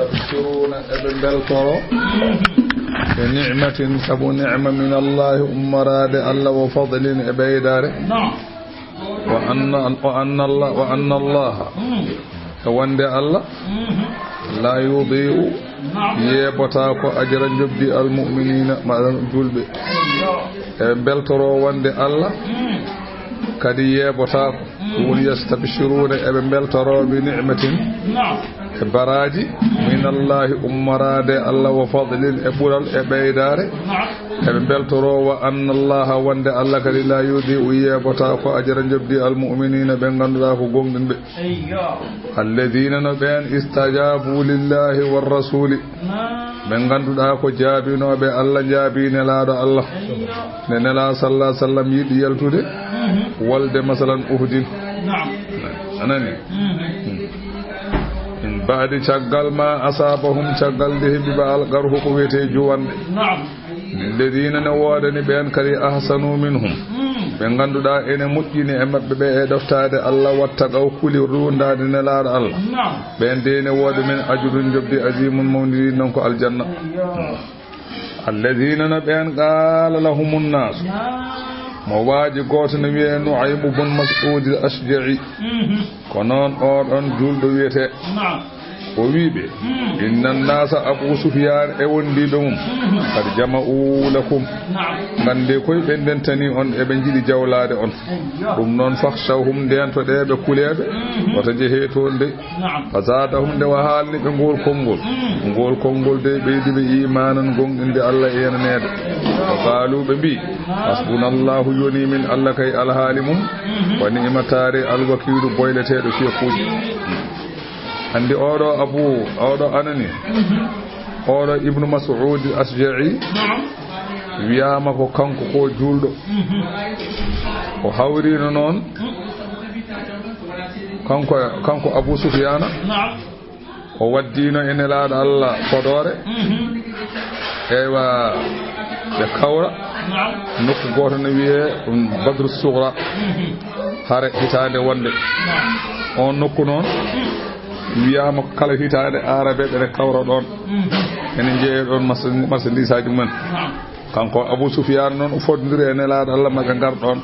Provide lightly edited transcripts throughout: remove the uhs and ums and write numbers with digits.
يستبشرون ابن بلطرو بنعمة سبو نعمة من الله أمراد الله وفضل إبيدار وأن الله وند الله لا يضيء يبتاكو أجر جبدي المؤمنين مع جولبي بلطرو وند الله كدي يبتاكو ويستبشرون ابن بلطرو بنعمة براجي من الله أمراد الله وفضل أبورال أبيدار بلترو وأن الله وند الله كذي لا يضيء ويبتاكو أجر جبدي المؤمنين بأن الله قوم الذين نبين استجابوا لله والرسول من غندو ko jaabino be Allah jaabine laado Allah nela sallallahu alaihi wasallam yidi yaltude walde masalan uhdin anani بعد شغل ما أصابهم شغل به ببال غره قوته جوان الذين نوادني بأن كري أحسنوا منهم من غندو دا إن مجيني أمت ببئي دفتاد الله واتقوا كل رون دا دينلار الله بأن دين واد من أجر جبدي عظيم الموندين ننكو الجنة الذين نبأن قال لهم الناس مواجه قوتن ويه نعيم بن مسعود الأشجعي كنون أون جولد ويته وويبه إن الناس أبو سفيان أوندي بهم قد جمعوا لكم غاندي كوي بندنتني أون إبنجي جولاد أون ɗum noon fakhshawhum ndentoɗeɓe kuleɓe wata jeheton de fazadahum nde wa haalni ɓe ngol konngol de ɓeydiɓe imanan gonɗinde Allah e yenanede qalu ɓe mbi hasbunallahu yoni min Allah kay alhaali mum wa ni'matare alwakilu boyleteɗo fiyakuji andi oɗo abu oɗo anani oɗo ibnu mas'ud asja'i wiyama ko kanko ko julɗo o hawrino noon kanko abu sufyana o waddino ene laaɗo Allah fodore ewa ɓe kawra nokku goto no wiye badru sugra hare hitande wonde on nokku noon wiyama kala hitande arabe ɓe kawra ɗon ene jeeya ɗon marchandise aji mumen kanko Abu Sufyan noon o fododiri e nelaɗo Allah maɓe gar ɗon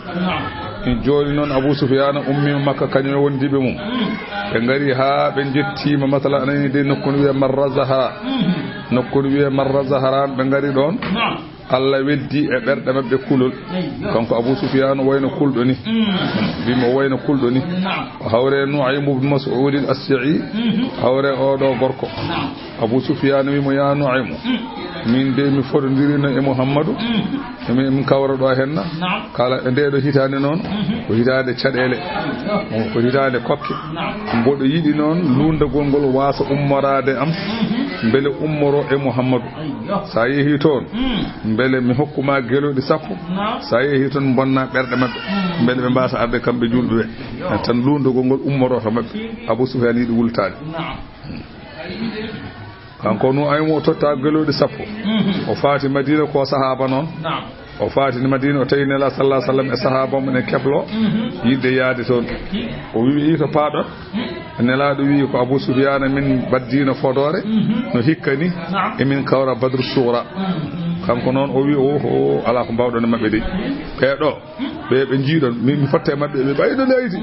joni noon Abu Sufyan ummima makka kañum wondiɓe mum ɓe gari ha ɓe jettima masala anani de nokkunu wiye marra zaharan ɓe gari ɗon Allah weddi e ɓerɗe maɓɓe kulol kanko Abu Sufyan wayno kulɗo ni bimo wayno kulɗo ni o hawre Nu'aym ibn Mas'ud al-Asja'i hawre oɗo gorko Abu Sufyan wimo ya Nu'aym min de mi fododirino e Muhammadu min kawra ɗo henna kala ndeɗo hitande noon ko hitande caɗele ko hitande kokke mboɗo yiɗi noon lundagol ngol wasa ummorade am beele ummoro e Muhammadu sa yeehi toon beele mi hokkuma geloɗi 10 sa yeehi toon bonna ɓerɗe mabɓe beele ɓe mbasa arde kamɓe julɓe ɓe tan lundagol ngol ummoroto mabɓe Abu Sufyan yiɗi wultade kanko nu aymo totta geloɗi 10 o faati Madina ko sahaba noon o faati Madina o tawi nela sallallahu alaihi wasallam e sahaba mum en keblo yidde yaade toon o wi to paaɗon nelaɗo wi ko Abu Sufyan min baddino fodore no hikkani emin kawra badru sugra kanko noon o wi o ala ko mbawɗon mabɓe de ɓeɗo ɓe jiiɗon min fotte mabɓe ɓe ɓaydo leyti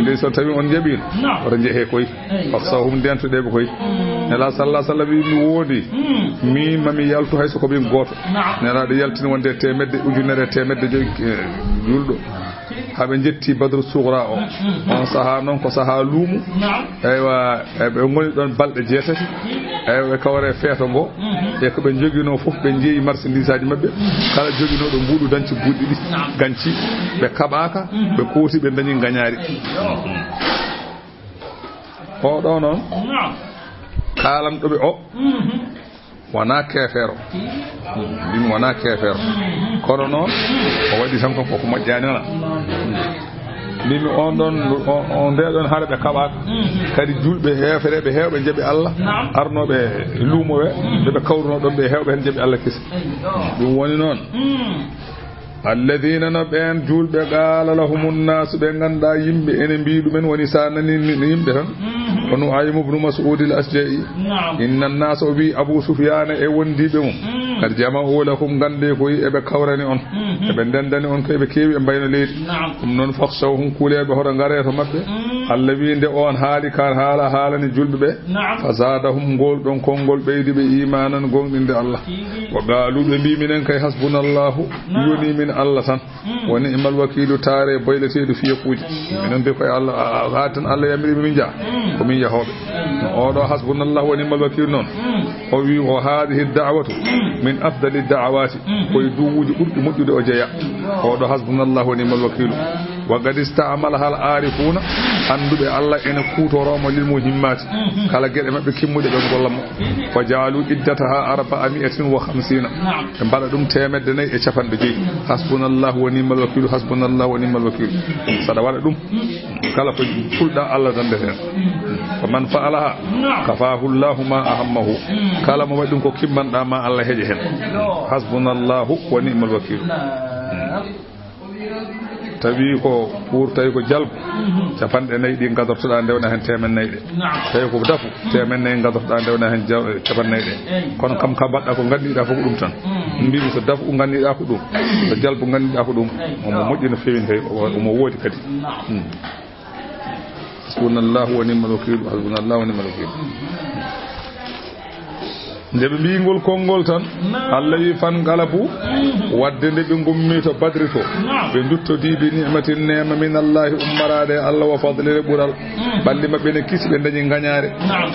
nde so tawi on jaɓino oto jeehe koy faksahum dentoɗeɓe koy nela sallallahu alaihi wasallam mi woodi min mami yaltu hayso ko min goto nelaɗo yaltini wonde temedde ujunere temedde joyi julɗo haɓe jetti badru sugra o on saaha noon ko saaha luumu eywa ɓe goni ɗon balɗe 8 eywa ɓe kawre feeto ngo e ko ɓe joguino foof ɓe jeeyi marchandise aji mabɓe kala joguinoɗo mbuɗu danci buɗɗi ɗi ganci ɓe kaɓaka ɓe kooti ɓe dañi gañaari oɗo noon kalanɗoɓe o wona kefero mbimi wona kefero kono noon o waɗi tan koko moƴƴani wona mbimi on ɗon on nde ɗon haare ɓe kaɓaka kadi julɓe heefereɓe hewɓe jaaɓi Allah arnoɓe luumoɓe ɓeɓe kawruno ɗon ɓe hewɓe hen jaaɓi Allah kisa ɗum woni noon alladina no ɓen julɓe qala lahumun nas ɓe ganda yimɓe ene mbi ɗumen woni sa nani yimɓe tan onu aymu ibn mas'ud al-asja'i inna an-nas bi abu sufyan e wondibe mum kad jama'u lakum gande ko ebe kawrani on ebe dendani on ko ebe kewi e bayno leydi dum non fakhshawhum kulebe hoto ngare to mabbe Allah wiinde on haali kar haalani julbe be fazadahum gol don kongol beydi be imanan gongdinde Allah wa qalu be bi minen kay hasbunallahu yoni min Allah tan wa ni'mal wakilu tare boyleteedu fiyakuji minen be koy Allah hatan Allah yamri min ja ko min yahobe o do hasbunallahu wa ni'mal wakil non o wi o hadhihi ad-da'watu min afdali ad-da'awati koy duwuji burdi moddude o jeya o do hasbunallahu wa ni'mal wakil wa qad ista'mala hal arifuna andube Allah ene kutoromo lil muhimmati kala gede mabbe kimmude be gollamo wa ja'alu iddataha 450 e bala dum temedde nay e capande jeyi hasbunallahu wa ni'mal wakil hasbunallahu wa ni'mal wakil sada wala dum kala ko fulda Allah tan de faman fa'alaha kafahu Allahu ma ahammahu kala mo wadum ko kimmanda ma Allah heje hen hasbunallahu wa ni'mal wakil tawi ko ɓurtay ko jalbu capanɗe nayyi ɗi gadortoɗa ndewna hen temen nayyi ɗe tawi ko dafu temen nayyi gadortoɗa ndewna hen capannayyi ɗe kono kam ka mbaɗɗa ko gandiɗa fof ko ɗum tan mbimi so dafu gandiɗa ko ɗum so jalbu gandiɗa ko ɗum omo moƴƴi no fewi kay omo woodi kadi hasbunallahu wa ni'mal wakil hasbunallahu wa ni'mal wakil nde ɓe mbingol konngol tan Allah wi fan galabu wadde nde ɓe gummi to badri to ɓe duttodi bi ni'matin nema min Allahi ummarade Allah wa fadlire ɓural balli mabɓe ne kisi ɓe dañi gañare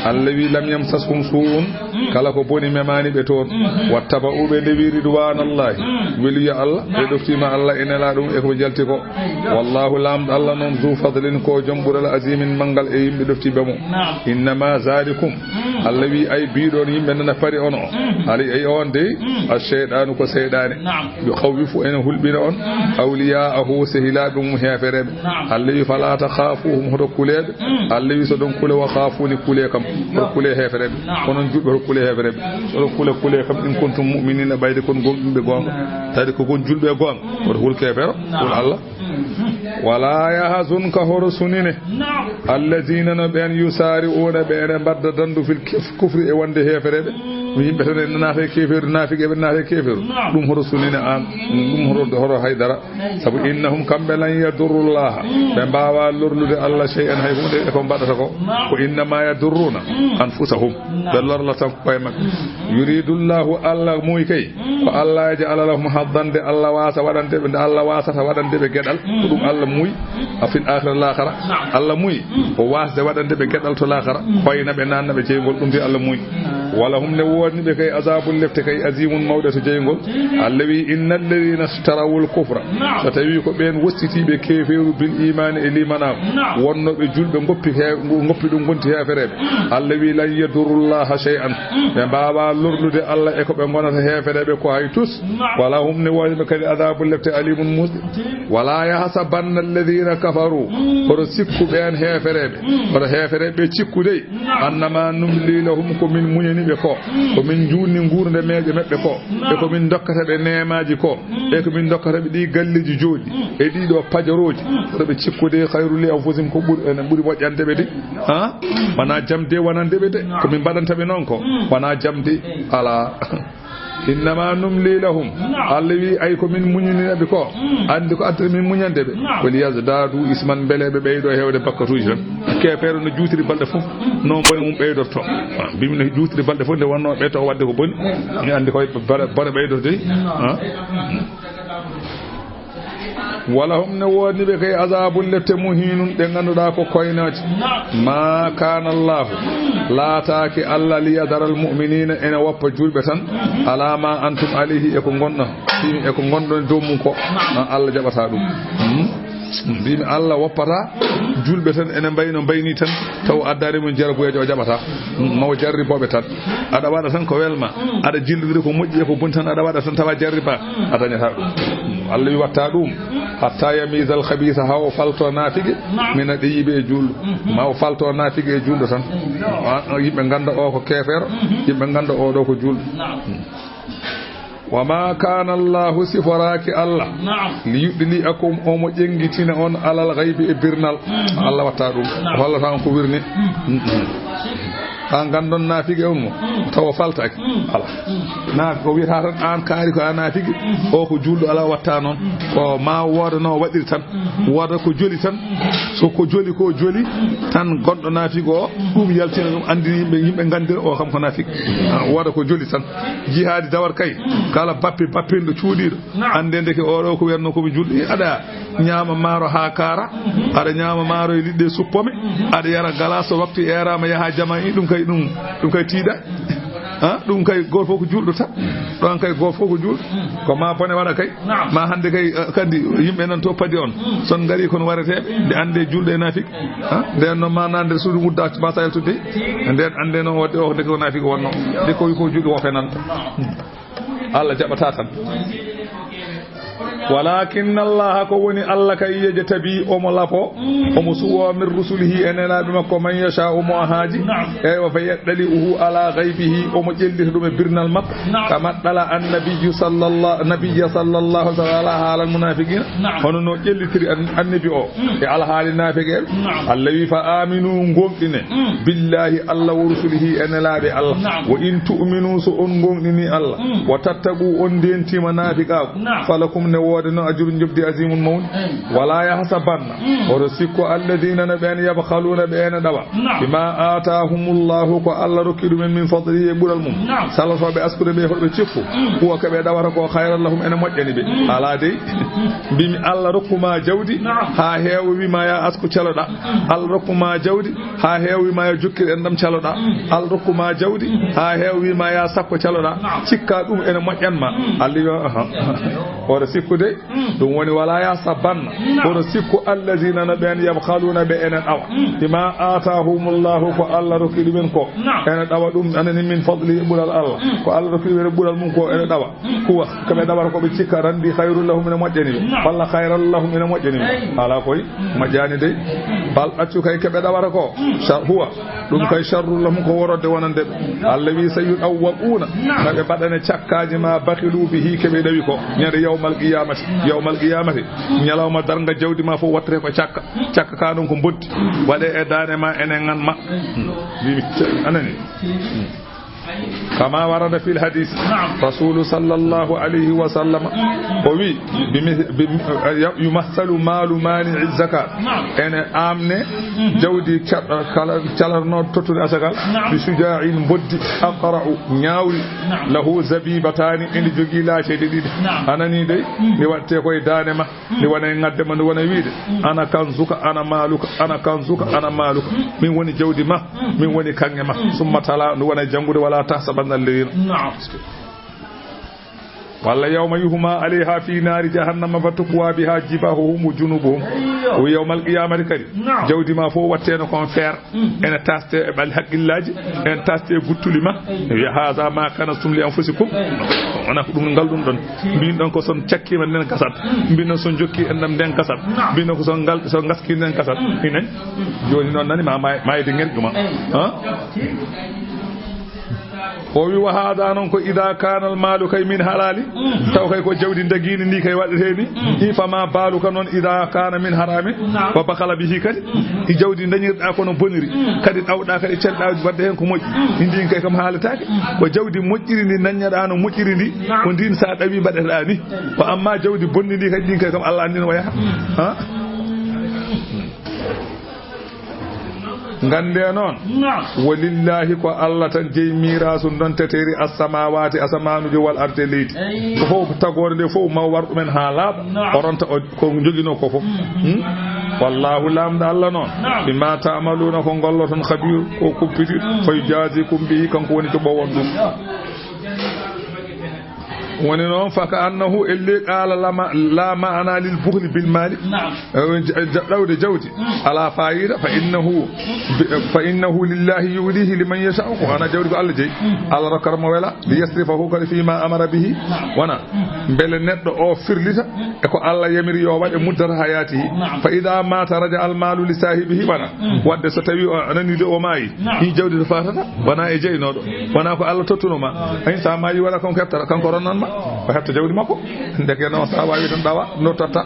Allah wi lam yamsashum su'un kala ko boni memani ɓe toon wattaba'u ɓe ndewi ridwanallahi weliya Allah ɓe ɗoftima Allah enela ɗum e ko jalti ko wallahu lamɗo Allah noon du fadlin ko joom ɓural azimin mangal e yimɓe ɗoftiɓe mo innama zalikum Allah wi ay biɗon yimɓe nana pari on o ali ay on de ash-shaytanu ko seydane yo khawwifu en hulbina on awliya'ahu sahilaɓe mum hefereɓe Allah wi fala takhafuhum hoto kulebe Allah wi so don kule wa khafuni kule kam ko kule hefereɓe konon jubbe ko kule hefereɓe so kule kam in kuntum mu'minina bayde kon gombe gonga tadi ko gon julbe gonga ko hulke fero ko Allah wala yahzunka horsunine alladhina nabyan yusari'una bi badda dandu fil kufri e wonde hefereɓe yimɓe tan en naata keferu naafiɓe ɓe naata keferu ɗum hoto sunine an ɗum hoto haydara sabu innahum kamɓe lan yadurrullaha ɓe mbawa lorlude Allah shay'an hay hunde e ko mbaɗata ko ko innama yadurruna anfusahum ɓe lorlatan koye mabɓe yuridullahu Allah muy kay ko Allah yaj'ala lahum haddande Allah wasa waɗande ɓe nde Allah wasata waɗande ɓe gueɗal ko ɗum Allah muy afil akhira laakara Allah muy o wasde waɗande ɓe gueɗal to laakara hoyna ɓe nanna ɓe jeygol ɗum de Allah muy wala hum ne wonni be kay azabul lefte kay azimun mawdatu jeygol Allah wi innal ladina ishtarawul kufra so tawi ko ben wostitibe keferu bil imani e limana wonno be julbe ngoppi dum gonti heferebe Allah wi lan yadurullaha shay'an be baba lurlude Allah e ko be gonata heferebe ko hay tus wala hum ne wonni be kay azabul lefte alimun muslim wala yahsabanna alladhina kafaru ko sikku ben heferebe ko heferebe cikkude annama numli lahum ko min munyani be ko min juuni ngurde meje mabbe ko e ko min dokkata be neemaji ko e ko min dokkata be di galleji jodi e di do pajaroji to be cikkude khairul li anfusim ko buri mojjande be de ha wana jamde wanande be de ko min badanta be non ko wana jamde ala innama numli lahum allawi ay ko min muñini be ko andi ko atta min muñande be wal yazdadu isman belebe beydo hewde bakkatuji tan kefere no juutiri balde fof non koy mum beydorto bimi no juutiri balde fof de wonno be to wadde ko boni ni andi koy bare beydorde ha wala hum ne woni be kay azabul lete muhinun de ganduda ko koynati ma kana Allah la taaki Allah li yadaral mu'minina ena woppa julbe tan alama antum alayhi e ko gonna e ko gondon dow mum ko Allah jabata dum bimi Allah woppata julbe tan ene bayno bayni tan taw addare mun jarabuyejo o jabata maw jarribobe tan ada wada tan ko welma ada jillude ko moƴƴi ko bun tan ada wada tan tawa jarriba atanyata dum Allah wi watta dum hatta yamizal khabitha haw falto nafige min adibe jul maw falto nafige juldo tan yimbe ganda o ko kefero yimbe ganda o do ko jul وما كان الله سفراك الله ليدليكم أم جنجتنا on alal ghaibi e birnal Allah watta dum walla tan ko wirni an gandon nafigi on mo taw faltaki ala na ko wiita tan an kaari ko nafigi o ko juldo ala watta non ko ma woda no wadir tan woda ko joli tan so ko joli tan gondo nafigo dum yaltina dum andi yimbe gandira o kam ko nafigi woda ko joli tan jihadi dawar kay kala bappendo cuudido andende ke o ko werno ko juldi ada nyama maro ha kara ada nyama maro e lidde suppome ada yara galaso waktu era ma yaha jama'i dum kay dum kay tiida dum kay gor fo ko juldo tan don kay gor fo ko juldo ko ma bone wada kay ma hande kay kandi yimbe nan to padi on son gari kon waretebe de ande julde nafik den no ma nande suudu mudda ba sayel tudde den ande no wadde o de ko nafik wonno de ko juldo wo fenan Allah jabata tan ولكن الله كوني الله كي يجتبي أملافو ومسوى من رسله أننا بما من يشاء مهاجي وفيدلئه على غيبه ومجلده برنا المط كما طلع النبي صلى الله على المنافقين ونو جلتري النبي على حال النافقين الذي فآمنوا قمتنا بالله الله ورسله أننا بالله وإن تؤمنوا سؤنقمني الله وتتقوا أندينتي منافقا فلكم نوادنا أجر جبدي عظيم المون ولا يحسبن ورسكوا الذين نبين يبخلون بين دوا بما آتاهم الله كألا ركض من فضله يقول المون سلسوا بأسكر بيهر بتشفوا هو كبير دوا ركوا خيرا لهم أنا مجنب على دي بم الله ركما جودي ها هيو بما يا أسكو تشلدا الله ركما جودي ها هيو بما يجكر أندم تشلدا الله ركما جودي ها هيو بما يا سكو تشلدا شكا دوم أنا مجنما الله ورا سيكو دي دون وني ولا يا سبان ورا سيكو الذين نبين يبخلون بين أو بما آتاهم الله فالله ركيد منكو أنا دوا دوم أنا من فضله يقول الله فالله ركيد يقول منكو أنا دوا هو كما دوا ركو بيشكا رندي خير لهم من مجاني والله خير لهم من مجاني على كوي مجاني دي بل أتشو كي كما دوا ركو هو دوم كي شر لهم كو ورد ونند الذي سيؤوقون نبي بدن تشكاج ما بخلوا به كما دويكو يوم القيامة نيلاو ما درنغا جودي ما فو واتري كو تشاكا كانون كو بود ودي ادانه ما انن ما انني كما ورد في الحديث رسول صلى الله عليه وسلم وي يمثل مال مانع الزكاة ان امن جودي كالرنو توتو اسكال بشجاع بدي اقرا نياوي له زبيبتان ان جوغي لا شيدي انني دي ني واتي كوي دانما ني وانا نغدما ني وانا ويد انا كنزك انا مالك انا كنزك انا مالك من وني جودي ما من وني كانما ثم تلا ني وانا جانغودي ولا تحسبن الليل والله يوم يهما عليها في نار جهنم فتقوى بها جباههم وجنوبهم ويوم القيامة كريم جودي ما فو واتينا كون فير ان تاستي بالحق الله ان تاستي غوتوليما هذا ما كنتم لانفسكم انا دum ngaldum don bin don ko son ciakki man nen kasat bin non son jokki endam den kasat bin ko son ngal so ngaski nen kasat inen joni non nani ma mayde ngel duma ha o wi wa hada non ko ida kana al malu kay min halali taw kay ko jawdi dagini ni kay wadete ni ifa ma balu ka non ida kana min harami wa bakhala bihi kadi i jawdi dañirda ko no boniri kadi dawda kadi celda wadde hen ko moƴƴi ndin kay kam haalataake ko jawdi moƴƴiri ni nanyada no moƴƴiri ndi ko ndin sa dawi badata ni ko amma jawdi bonni ndi kadi din kay kam Allah andina waya ha ngande non walillahi ko Allah tan jeyi mirasu don teteri as-samawati asmanuji wal ardi leydi ko fof tagore de fof ma war men ha laaba oronta ko jogino ko fof wallahu lamda Allah non bima ta'maluna ko golloton khabir ko kuppiti fay jazikum bihi kanko woni to bowon dum woni noon faka annahu illi qala la ma'ana lil bukhli bil mali dawde jawdi ala fa'ida fa innahu lillahi yudihi liman yasha'u ana jawdi ko Allah jeyi Allah rakarma wala li yasrifahu kal fi ma amara bihi wana bele neɗɗo o firlita e ko Allah yamiri yo waɗe muddata hayatihi fa ida mata raja al malu li sahibihi bana wadde so tawi o anani de o maayi hi jawdi to fatata wana e jeynoɗo wana ko Allah tottunoma ay sa maayi wala kon keftata kanko ronnanma o hefta jawdi makko ndeke no sa wawi tan dawa no totta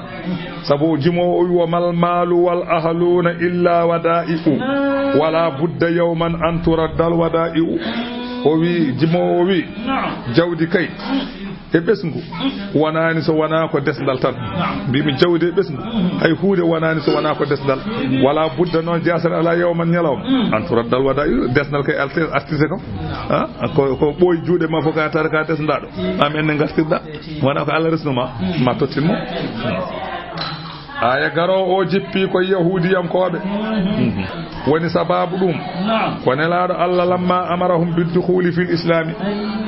sabu jimowo o wi wa mal malu wal ahluna illa wada'i'u wala budda yawman an turaddal wada'i'u o wi jimowo o wi jawdi kay e ɓesngu wonani so wona ko desdal tan mbimi jawdi e ɓesngu hay huude wonani so wona ko desdal wala budda noon jasere ala yawman ñalawma an turaddal wada'i'u desdal kay artise kam ko ɓooyi juuɗe ma fof ka tara ka desdaɗo amen ne gartirɗa wona ko Allah resnuma ma tottinmo aya garo o jippi ko yahudiyankoɓe woni sababu ɗum ko nelaɗo Allah lamma amarahum bidukhuli fil islami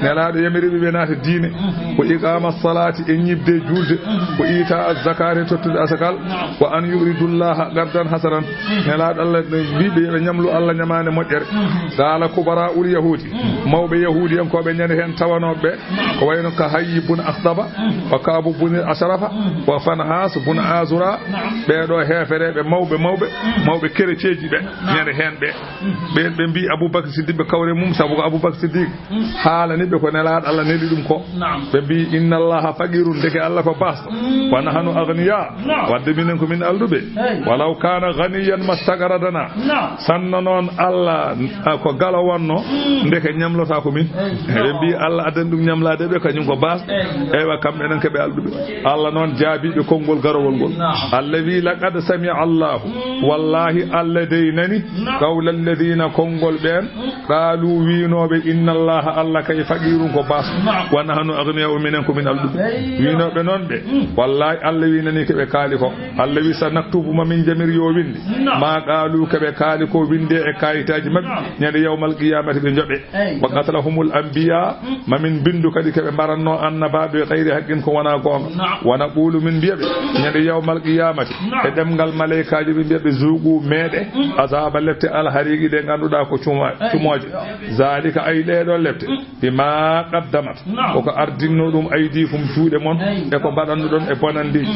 nelaɗo yamiriɓe ɓe naata diine ko iqama salati e ñibde julde ko ita az-zakati tottude asakal ko an yuridullaha gardan hasanan nelaɗo Allah wiɓe yoɓe ñamlu Allah ñamane moƴƴere dala kubara ul yahudi mawɓe yahudiyankoɓe ñande hen tawanoɓe ko wayno ka hayyi bun akhdaba wa kabu bun ashrafa wa fanhas bun azura ɓeɗo hefereɓe mawɓe kerecieji ɓe ñande hen ɓe mbi Aboubacry Siddiq ɓe kawre mum sabu ko Aboubacry Siddiq haalaniɓe ko nelaɗo Allah neli ɗum ko ɓe mbi inna allaha faqirun deke Allah ko basto wa nahnu aghniya wadde minen ko min alduɓe walaw kana ghaniyan mastagaradana sanno noon Allah ko galo wonno deke ñamlota ko min ɓe mbi Allah adani ɗum ñamlade ɓe kañum ko basto eywa kamɓe enen keɓe alduɓe Allah noon jaabiɓe konngol garowol ngol Allah wi laqad sami'a Allah wallahi Allah deynani qawla alladhina kongol ben qalu winoɓe inna Allah Allah kay faqirun ko bas wa nahnu aghniya'u minen ko min aldu winoɓe non ɓe wallahi Allah winani keɓe kaali ko Allah wi sanaktubu ma min jamir yo windi ma qalu keɓe kaali ko winde e kayitaji mabɓe ñande yawmal qiyamati ɓe joɓe wa qatalahumul anbiya ma min bindu kadi keɓe mbaranno annabaɓe khayri haqqin ko wona gonga wana qulu min biyaɓe ñande yawmal qiyamati e ɗemgal malaikaji ɓe mbiyaɓe zuugu meeɗe azaba lefte alhariqi ɗe ganduɗa ko cumoje zalika ay ɗeɗo lefte bima qaddamat koko ardinno ɗum aydikum juuɗe mon e ko mbaɗanno ɗon e bonandiji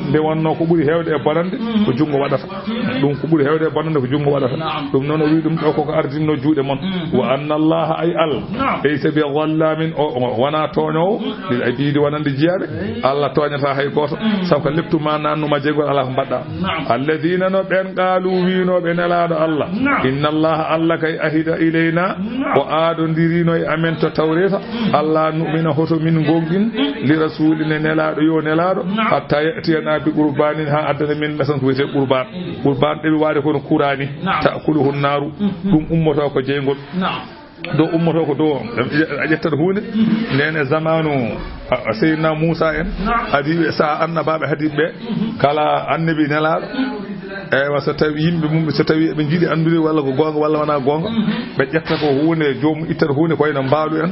nde wonno ko ɓuuri hewde e bonande ko jungo waɗata ɗum ko ɓuuri hewde e bonande ko jungo waɗata ɗum noon o wi ɗum ɗo koko ardinno juuɗe mon wa anna allaha ay Allah laysa bi dhallamin wona toñowo lil abidi wonande jiyaɓe Allah toñata hay goto sabu ko leptuma nannuma jeygol ala ko mbaɗɗa alladina no ɓen qaalu winoɓe nelaɗo Allah inna allaha Allah kay ahida ilayna o aadondirino e amen to tawreta Allah nu'mina hoto min gonɗin li rasuline nelaɗo yo nelaɗo hatta yatiyana bi qurbanin ha addana min ɓesan ko wiyete qurban ɗeɓe waade kono kurani ta'kuluhu naru ɗum ummoto ko jeygol do ummoto ko do a ƴettat hunde ndene zamanu Seydina Moussa en hadiɓe sa annabaɓe hadiɓe kala annabi nelaɗo eywa so tawi yimɓe mum so tawi ɓe jiiɗi andude walla ko gonga walla wona gonga ɓe ƴetta ko hunde jomum ittata hunde ko wayno mbaalu en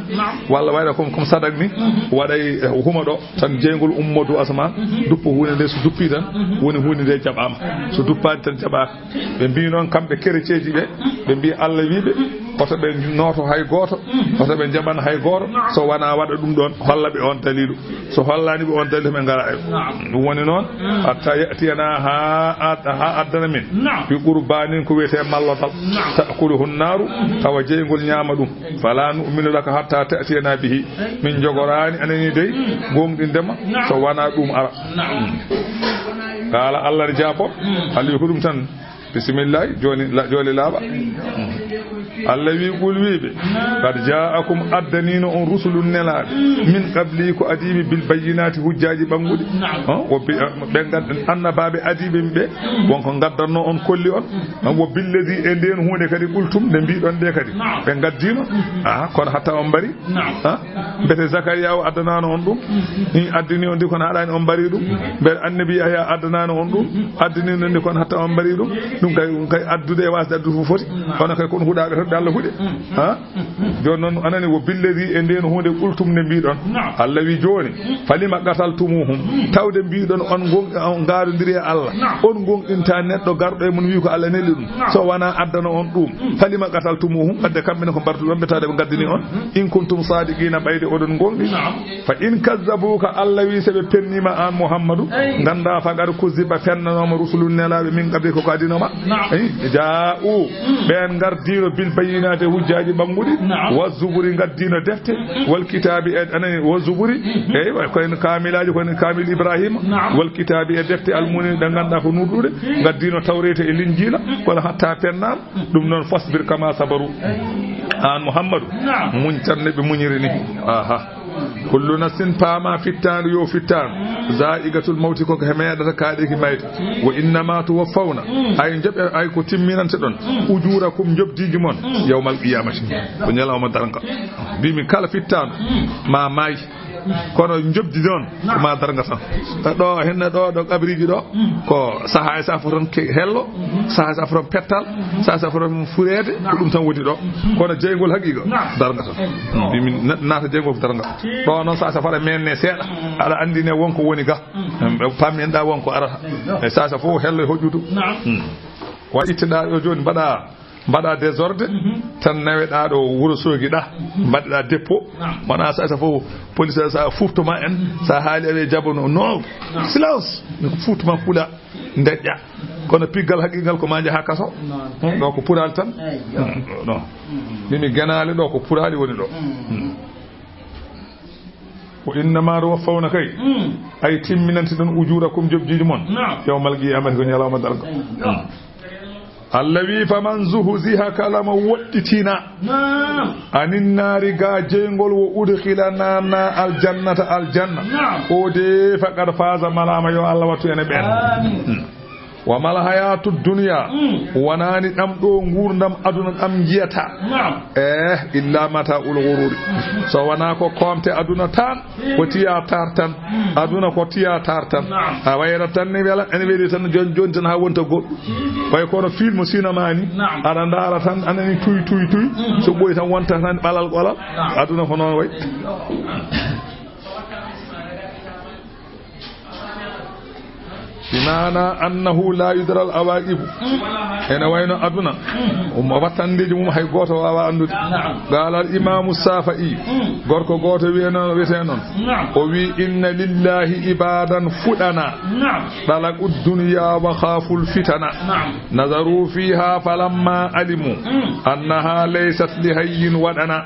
walla wayno comme sadak ni waɗay huma ɗo tan jeygol ummo dow asaman duppo hunde nde so duppi tan woni hunde nde jaɓama so duppani tan jaɓaka ɓe mbi noon kamɓe kerecieji ɓe mbi Allah wiɓe oto ɓe noto hay goto oto ɓe jaɓana hay goto so wona waɗa ɗum ɗon holla ɓe on dalilu so hollani ɓe on dalilu ɓe gara e ɗum woni noon hatta yatiyana ha addana min bi qurbanin ko wiyete mallotal ta'kuluhu naru tawa jeygol ñaama ɗum fala nu'minu laka hatta ta'tiyana bihi min jogorani anani dey gonɗindema so wona ɗum ara kala Allah jaabo hali ko ɗum tan bismillah joni laaɓa Allah wi qul wiɓe qad ja'akum addanino on rusulun nelaɓe min qabli ko adiɓe bil bayyinati hujjaji ɓanguɗi ɓe annabaɓe adiɓe ɓe wonko gaddanno on kolli on wo billadi e nden hunde kadi ɓultum nde mbiɗon nde kadi ɓe gaddino kono hatta on mbari mbete Zakariya o addanano on ɗum ni addini on ndi kono haɗani on mbari ɗum mbeɗa annabi Yahya addanano on ɗum addinino ndi kono hatta on mbari ɗum ɗum kay addude e wasde addude fof foti kono kay kono huɗaɓe tan ɓe Allah huuɗe ha joni noon anani wo billedi e nden hunde ɓultum nde mbiɗon Allah wi joni falima qataltumuhum tawde mbiɗon on gaadodiri e Allah on gonɗinta neɗɗo garɗo e mun wi ko Allah nelli ɗum so wona addana on ɗum falima qataltumuhum wadde kamɓene ko mbartu ɗon ɓe tawde ɓe gaddini on in kuntum sadiqina ɓayde oɗon gonɗi fa in kazzabuka Allah wi seɓe pennima an Muhammadou ganda faqad kuziba fennanoma rusulun nelaɓe min qabli ko adinoma ja'u ɓen gardino bil bayyinati hujjaji ɓamguɗi wa zuburi gaddino defte wal kitabi e anani wa zuburi e koyen kamilaji koyen kamil Ibrahima wal kitabi e defte almuni ɗe ganduɗa ko nurɗude gaddino tawrete e linjila kono hatta pennama ɗum noon fasbir kama sabaru an Muhammadou muñ tan ne ɓe muñiri ni aha kullu nafsin paama fittaandu yo fittaandu za'igatul mawti koko he meeɗata kaaɗeki mayde wa innama tuwaffawna ay joɓe ay ko timminante ɗon ujurakum jobdiji mon yawmal qiyamati ko ñalawma darga mbimi kala fittaandu ma maayi kono jobdi noon ko ma darga tan ɗo henna ɗo ƙabriji ɗo ko saha e sa foton hello saha e sa foton pettal saha e sa foton fureede ko ɗum tan woni ɗo kono jeygol haqiqa darga tan mbimi naata jeygol ko darga ɗo noon sa fara menne seeɗa aɗa andine wonko woni ga pammi en ɗa wonko arata e sasa fof hello e hoƴƴudu wa itteɗa ɗo joni mbaɗa désordre tan naweɗa ɗo Wourossogui ɗa mbaɗɗa dépôt wona sasa fof police sa fuftoma en sa haali awe jabono non silence ko fuftuma puula deƴƴa kono piggal haqiqal ko ma jaaha kaso ɗo ko pural tan non mimi guenali ɗo ko purali woni ɗo ko innama tuwaffawna kay ay timminanti ɗon ujurakum jobjiji mon yawmal qiyamati ko ñalawma darga Allah wi faman zuhziha kalama woɗɗitina anin naari ga jeygol wo udkhila nana aljannata aljanna o de faqad faza malama yo Allah wattu ene ɓen wa mal hayatu dunya wanani ɗam ɗo gurdam aduna ɗam jiyata illa mata ul ghururi so wana ko komte aduna tan ko tiya tartan aduna ko tiya tartan a wayra tan ne wela en weedi tan joni tan ha wonta goɗɗo way kono film cinéma ni aɗa ndaara tan anani tuy so ɓoyi tan wonta tan ɓalal ƙolal aduna ko noon way bimana annahu la yudra al awaqib ene wayno aduna wattandeji mum hay goto wawa andude qala al imam Safa'i gorko goto wi'eno wete non o wi inna lillahi ibadan fudana dalaqud dunya wa khaful fitana nazaru fiha falamma alimu annaha laysat lihayyin wadana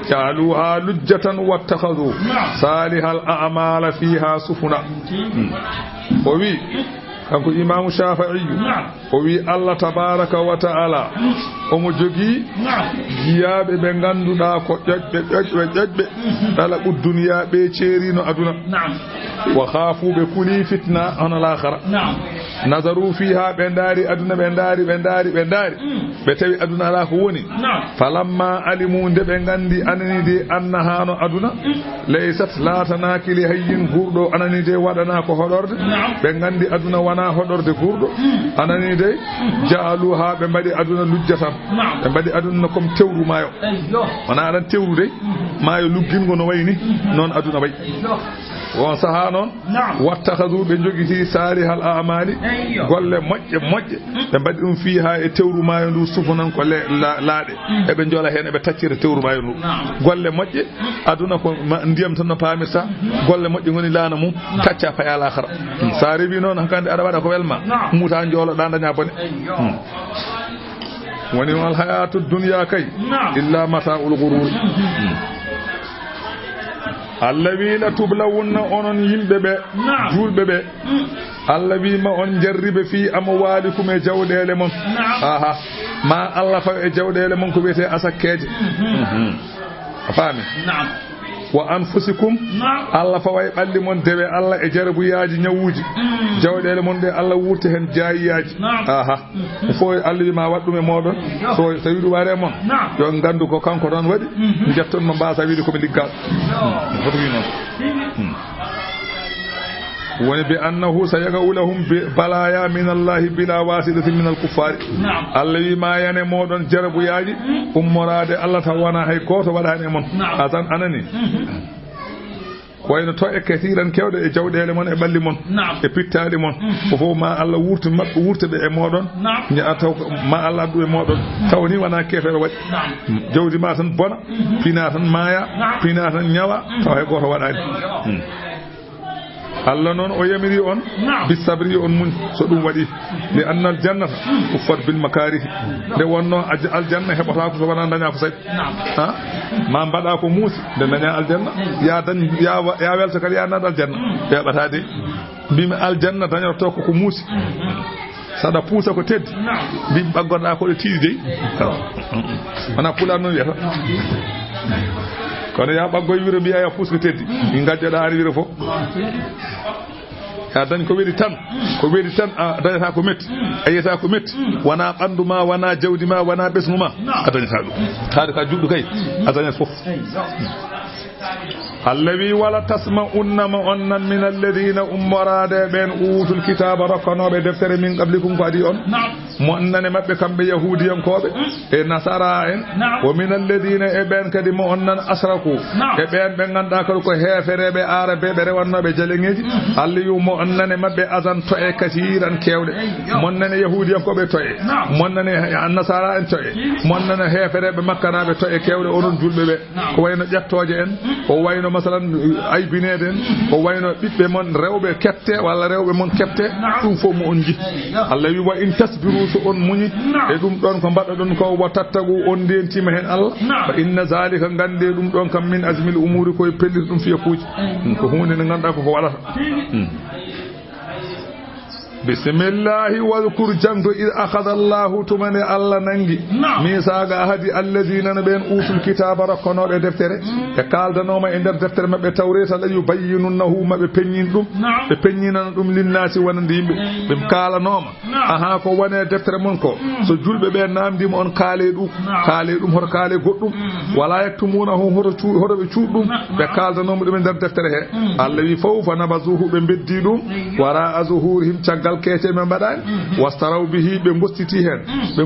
jaluha lujjatan wattakhadhu salihal a'mal fiha sufuna o wi kanko imam Shafi'i o wi Allah tabaraka wa ta'ala omo jogi jiyaɓe ɓe ganduɗa ko ƴoƴɓe dala duniya ɓe ceerino aduna wa khafuɓe kuli fitna hono laakara nazaru fiha ɓe daari aduna ɓe daari ɓe tawi aduna ala ko woni falamma alimu nde ɓe gandi anani de annaha no aduna laysat latanaki li hayyin gurɗo anani de waɗana ko hoɗorde ɓe gandi aduna wona hoɗorde gurɗo anani de jaaluha ɓe mbaɗi aduna lujjatan ɓe mbaɗi aduna comme tewru maayo wona aɗan tewru de maayo luggingo no wayni noon aduna way won saha noon wattakhadhu ɓe jogiti salihal a'mali golle moƴƴe ɓe mbaɗi ɗum fiha e tewru maayo ndu sufunan ko laaɗe eɓe joola hen eɓe taccira tewru maayo ndu golle moƴƴe aduna ko ndiyam tan no paamirta golle moƴƴe goni laana mum tacca paya laakara sa rewi noon hakkande aɗa waɗa ko welma muuta jooloɗa daña bone woni al hayatu dunya kay illa mata'ul ghurur Allah wi la tublawunna onon yimɓe ɓe julɓe ɓe Allah wi ma on jarribe fi amwalikum e jawɗele mon aha ma Allah fa e jawɗele mon ko wiyete asakkeje a faami wa anfusikum Allah fa way ɓalli mon dewe Allah e jarabuyaji ñawuji jawɗele mon ɗe Allah wurti hen jayiyaji aha fo Allah wi ma waɗɗum e moɗon so tawi ɗum ware mon yo gandu ko kanko ɗon waɗi jetton mo mbasa wiide komi liggal foto wi noon woni bi annahu sayaga'u lahum balaya min allahi bila wasidatin min alkuffari Allah wi ma yane moɗon jarabuyaji ummorade Allah taw wona hay goto waɗani e mon asan anani wayno to e kathiran kewɗe e jawɗele mon e ɓalli mon e pittaɗi mon fofo ma Allah wurta mabɓe wurtaɓe e moɗon taw ma Allah addu e moɗon taw ni wona kefere waɗi jawdi ma tan bona pina tan maaya pina tan ñawa taw hay goto waɗani Allah noon o yamiri on bisabri on muñ so ɗum waɗi li anna aljannata uffat bil makarihi nde wonno aljanna heɓata ko so wona daña ko saɗi ma mbaɗa ko muusi nde daña aljanna ya welta kadi ya naɗa aljanna heɓata de mbimi aljanna dañoto ko muusi saɗa puusa ko teddi mbimi ɓaggoɗa koɗe tiiɗi dey wona pular noon wiyata kono ya ɓaggoye wiro mbiya ya puuska teddi min gajjoɗa ari wiro fof ya dañ ko weɗi tan a dañata ko metti a yiyata ko metti wona ɓandu ma wona jawdi ma wona ɓesgu ma a dañata ɗum haade ka juɗɗo kay a dañat fof Allah wi wala tasma'unna onnan min alladhina ummarade ben utul kitaba rakkanoɓe deftere min qablikum ko adi on mo onnane mabɓe kamɓe yahudiyankoɓe e nasara en wa min alladhina e ɓen kadi mo onnan asraku e ɓen ɓe ganduɗa kadi ko hefereɓe arabe ɓe rewannoɓe jaleŋeji Allah wi mo onnane mabɓe azan to e kasiran kewɗe monnane yahudiyankoɓe to e monnane nasara en to e monnane hefereɓe makkanaɓe to e kewɗe onon julɓe ɓe ko wayno ƴettoje en o wayno masalan aybinede en o wayno ɓiɓɓe mon rewɓe kette walla rewɓe mon kette ɗum fof mo on ji Allah wi wa in tasbiru so on muñi e ɗum ɗon ko mbaɗɗa ɗon ko wa tattagu on ndentima hen Allah fa inna zalika gande ɗum ɗon kam min azmil umuri koye pellita ɗum fiya kuuji ko hunde nde ganduɗa koko waɗata bismillahi wadhkur jango id akhadha Allahu tumane Allah nangi misaga ahadi alladhina ben utul kitaba rakkanoɓe deftere e kaldanoma e nder deftere mabɓe tawreta la yubayyinunahu mabɓe peññin ɗum ɓe peññinana ɗum linnasi wonande yimɓe ɓe kalanoma aha ko wone deftere mon ko so julɓe ɓe namdima on kaale ɗum hoto kaale goɗɗum wala yaktumunahu hoto ɓe cuuɗ ɗum ɓe kaldanoma ɗum e nder deftere he Allah wi fawfa nabazuhu ɓe beddi ɗum wara azuhurihim caggal kete men mbaɗani wastaraw bihi ɓe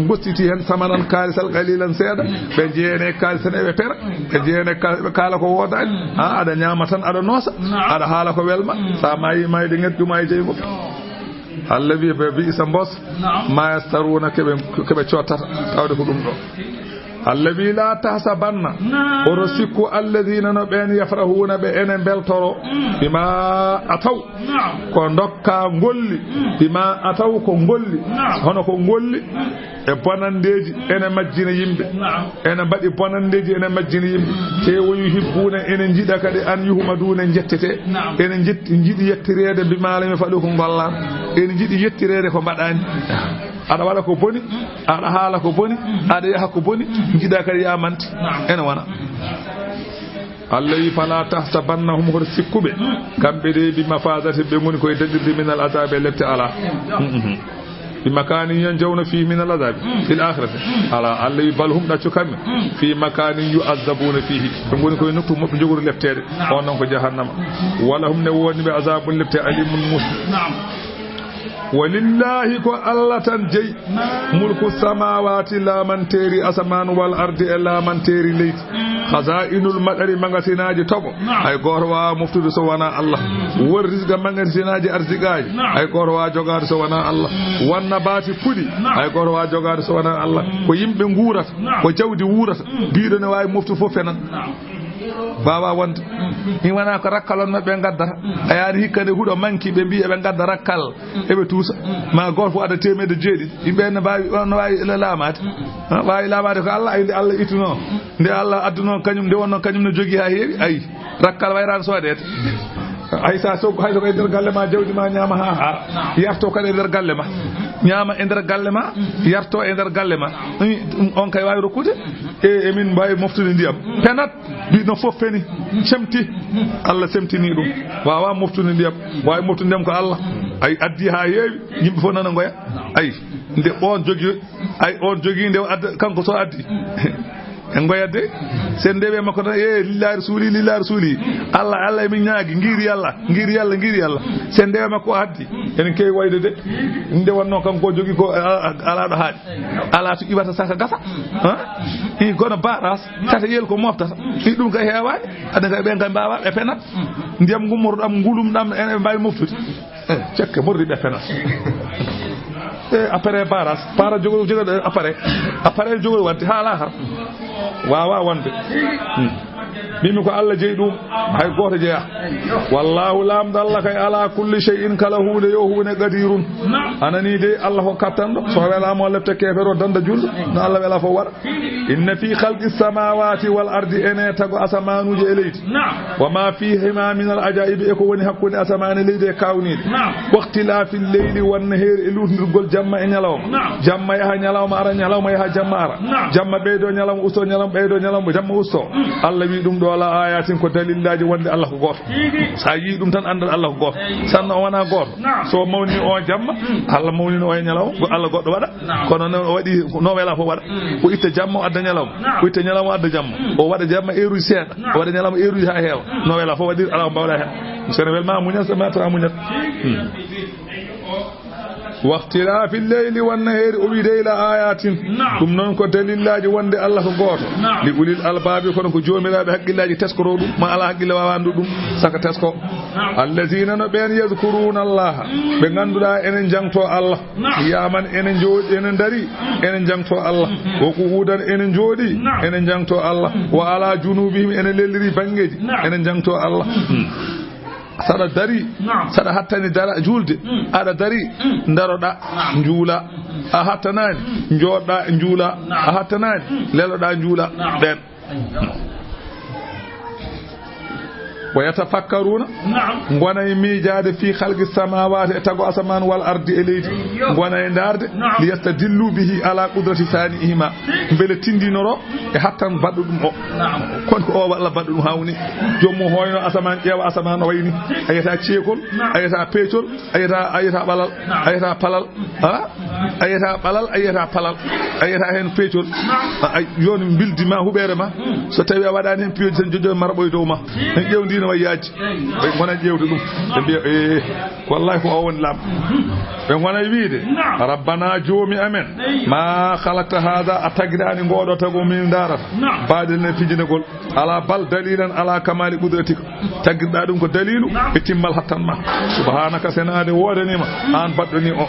gostiti hen samanan kalisal qalilan seeɗa ɓe jeene kalisan eɓe pera ɓe jeene ɓe kaala ko wodani aɗa ñama tan aɗa noosa aɗa haala ko welma sa mayi mayde ŋedduma e jeygo Allah wi ɓe bi'sa mbos ma yastaruna keɓe cottata tawde ko ɗum ɗo Allah wi la tahsabanna oto sikku alladhina no ɓen yafrahuna ɓe enen beltoro bima ataw ko dokka golli bima ataw ko golli hono ko golli e bonandeji ene majjina yimɓe ene mbaɗi bonandeji ene majjina yimɓe te woyu hibbuna ene jiɗa kadi an yuhumaduna jettete ene jiɗi yettirede bimalami faɗo ko gollam ene jiɗi yettirede ko mbaɗani aɗa waɗa ko boni aɗa haala ko boni aɗa yaha ko boni jiɗa kadi yamanti ene wona Allah wi fala tahsabannahum hoto sikkuɓe kamɓe de bi mafasati ɓe goni koye daɗirde min al azabe lefte ala fi makanin yanjawna fihi min al azabi fil akhirati ala Allah wi bal hum ɗaccu kamɓe fi makanin yu'azzabuna fihi ɓe goni koye noktu moɓɓe jogori leftede on noon ko jahannama wala hum ne woni ɓe azabun lefte alimun muslim walillahi ko Allah tan jeyi mulku samawati lamanteri asaman wal ardi e lamanteri leydi khaza'inul madari magasinaji toɓo hay goto wawa moftude so wona Allah won risga magasinaji arsigaji hay goto wawa jogade so wona Allah wonna baati puɗi hay goto wawa jogade so wona Allah ko yimɓe guurata ko jawdi wuurata biɗo ne wawi moftude fof fenan wawa wonde mi wona ko rakkal on ɓe gaddata a yaani hikkade huuɗo manki ɓe mbi eɓe gadda rakkal eɓe tuusa ma goto fof ada temedde jeeɗiɗi yimɓe ne mbawi no wawi laamade ko Allah ay nde Allah ittuno nde Allah adduno kañum nde wonno kañum ne jogui ha heewi ayi rakkal wayrano soodede hay sa so hay ko e nder galle ma jawdi ma ñaama ha haara yarto kadi e nder galle ma ñaama e nder galle ma yarto e nder galle ma on kay wawi rokkude emin mbawi moftude ndiyam penat mbino fof feni semti Allah semtini ɗum wawa moftude ndiyam wawi moftude ndiyam ko Allah ay addi ha heewi yimɓe fof nana goya ay nde on jogui nde adda kanko so addi en goyadde sen ndewe makko tan lillahi rasuli Allah min ñaagi ngiri yalla sen ndewe makko haddi en kewi wayde de nde wonno kanko jogi ko ala do haadi ala to iwata saka gasa i gono baras kata yel ko moftata i dum kay heewani adda kay ben kay mbawa be penat ndiyam gummordam ngulumdam en mbawi moftude cekke mordi be penat après baras para jogo après jogo wadde hala har wawa wonde mimi ko Allah jeyi ɗum hay goto jeeya wallahu lamdo Allah kay ala kulli shay'in kala huude yo huune qadirun anani de Allah ko kattanɗo so welama o lefte kefero danda julɗo no Allah wela fo waɗa inna fi khalqi samawati wal ardi ene tago asamanuji e leydi wa ma fihima min al ajaibi e ko woni hakkude asamane e leydi e kawnide waqtilafi leyli wan nahari e lutindirgol jamma e ñalawma jamma yaha ñalawma ara ñalawma yaha jamma ara jamma ɓeydo ñalawma usto ñalawma ɓeydo ñalawma jamma usto Allah wi ɗum ɗo ala ayatin ko dalillaji wonde Allah ko goto sa yi ɗum tan andal Allah ko goto sanno o wona goto so mawni o jamma Allah mawni o e ñalawma Allah goɗɗo waɗa kono no waɗi no wela fo waɗa ko itta jamma o adda ñalawma ko itta ñalawma o adda jamma o waɗa jamma eruji seeɗa o waɗa ñalawma eruji ha heewa no wela fo waɗi ala ko mbawɗa hen sene welma muñat so mata muñat واختلاف الليل والنهار وبديل آيات ثم ننكو دليل وند الله غوتو لأولي الألباب كون كو جوميرا حق الله تسكرو ما على حق الله واندو دوم سaka تسكو الذين نبين يذكرون الله بغاندودا انن جانتو الله يامن انن جودي انن داري انن جانتو الله وقودان انن جودي انن جانتو الله وعلى جنوبهم انن للري بانغيدي انن جانتو الله sada dari sada hattani dara julde ada dari daroda njula a hattanani jodda njula a hattanani leloda njula den ويتفكرون غناي ميجاد في خلق السماوات تغو اسمان والارض اليد غناي دارد ليستدلوا به على قدرة ثانيهما بل تندينورو حتى بددum o kon ko o walla badum hawni jommo hoyno asaman ƴeewa asaman wayni ayata ciekol ayata peetol ayata balal ayata palal ayata hen peetol yoni bildima hubere ma so tawi wadani hen piyoji tan jojo marboy dow ma en ƴewdi no wayaji be gona ƴewde dum be biya wallahi ko o won lam be gona wiide rabbana joomi amen ma khalaqta hada atagirani ngodo tago min darata baadel ne fijinegol ala bal dalilan ala kamali qudratika tagirda dum ko dalilu e timmal hattanma subhanaka senade wodanima an baddoni o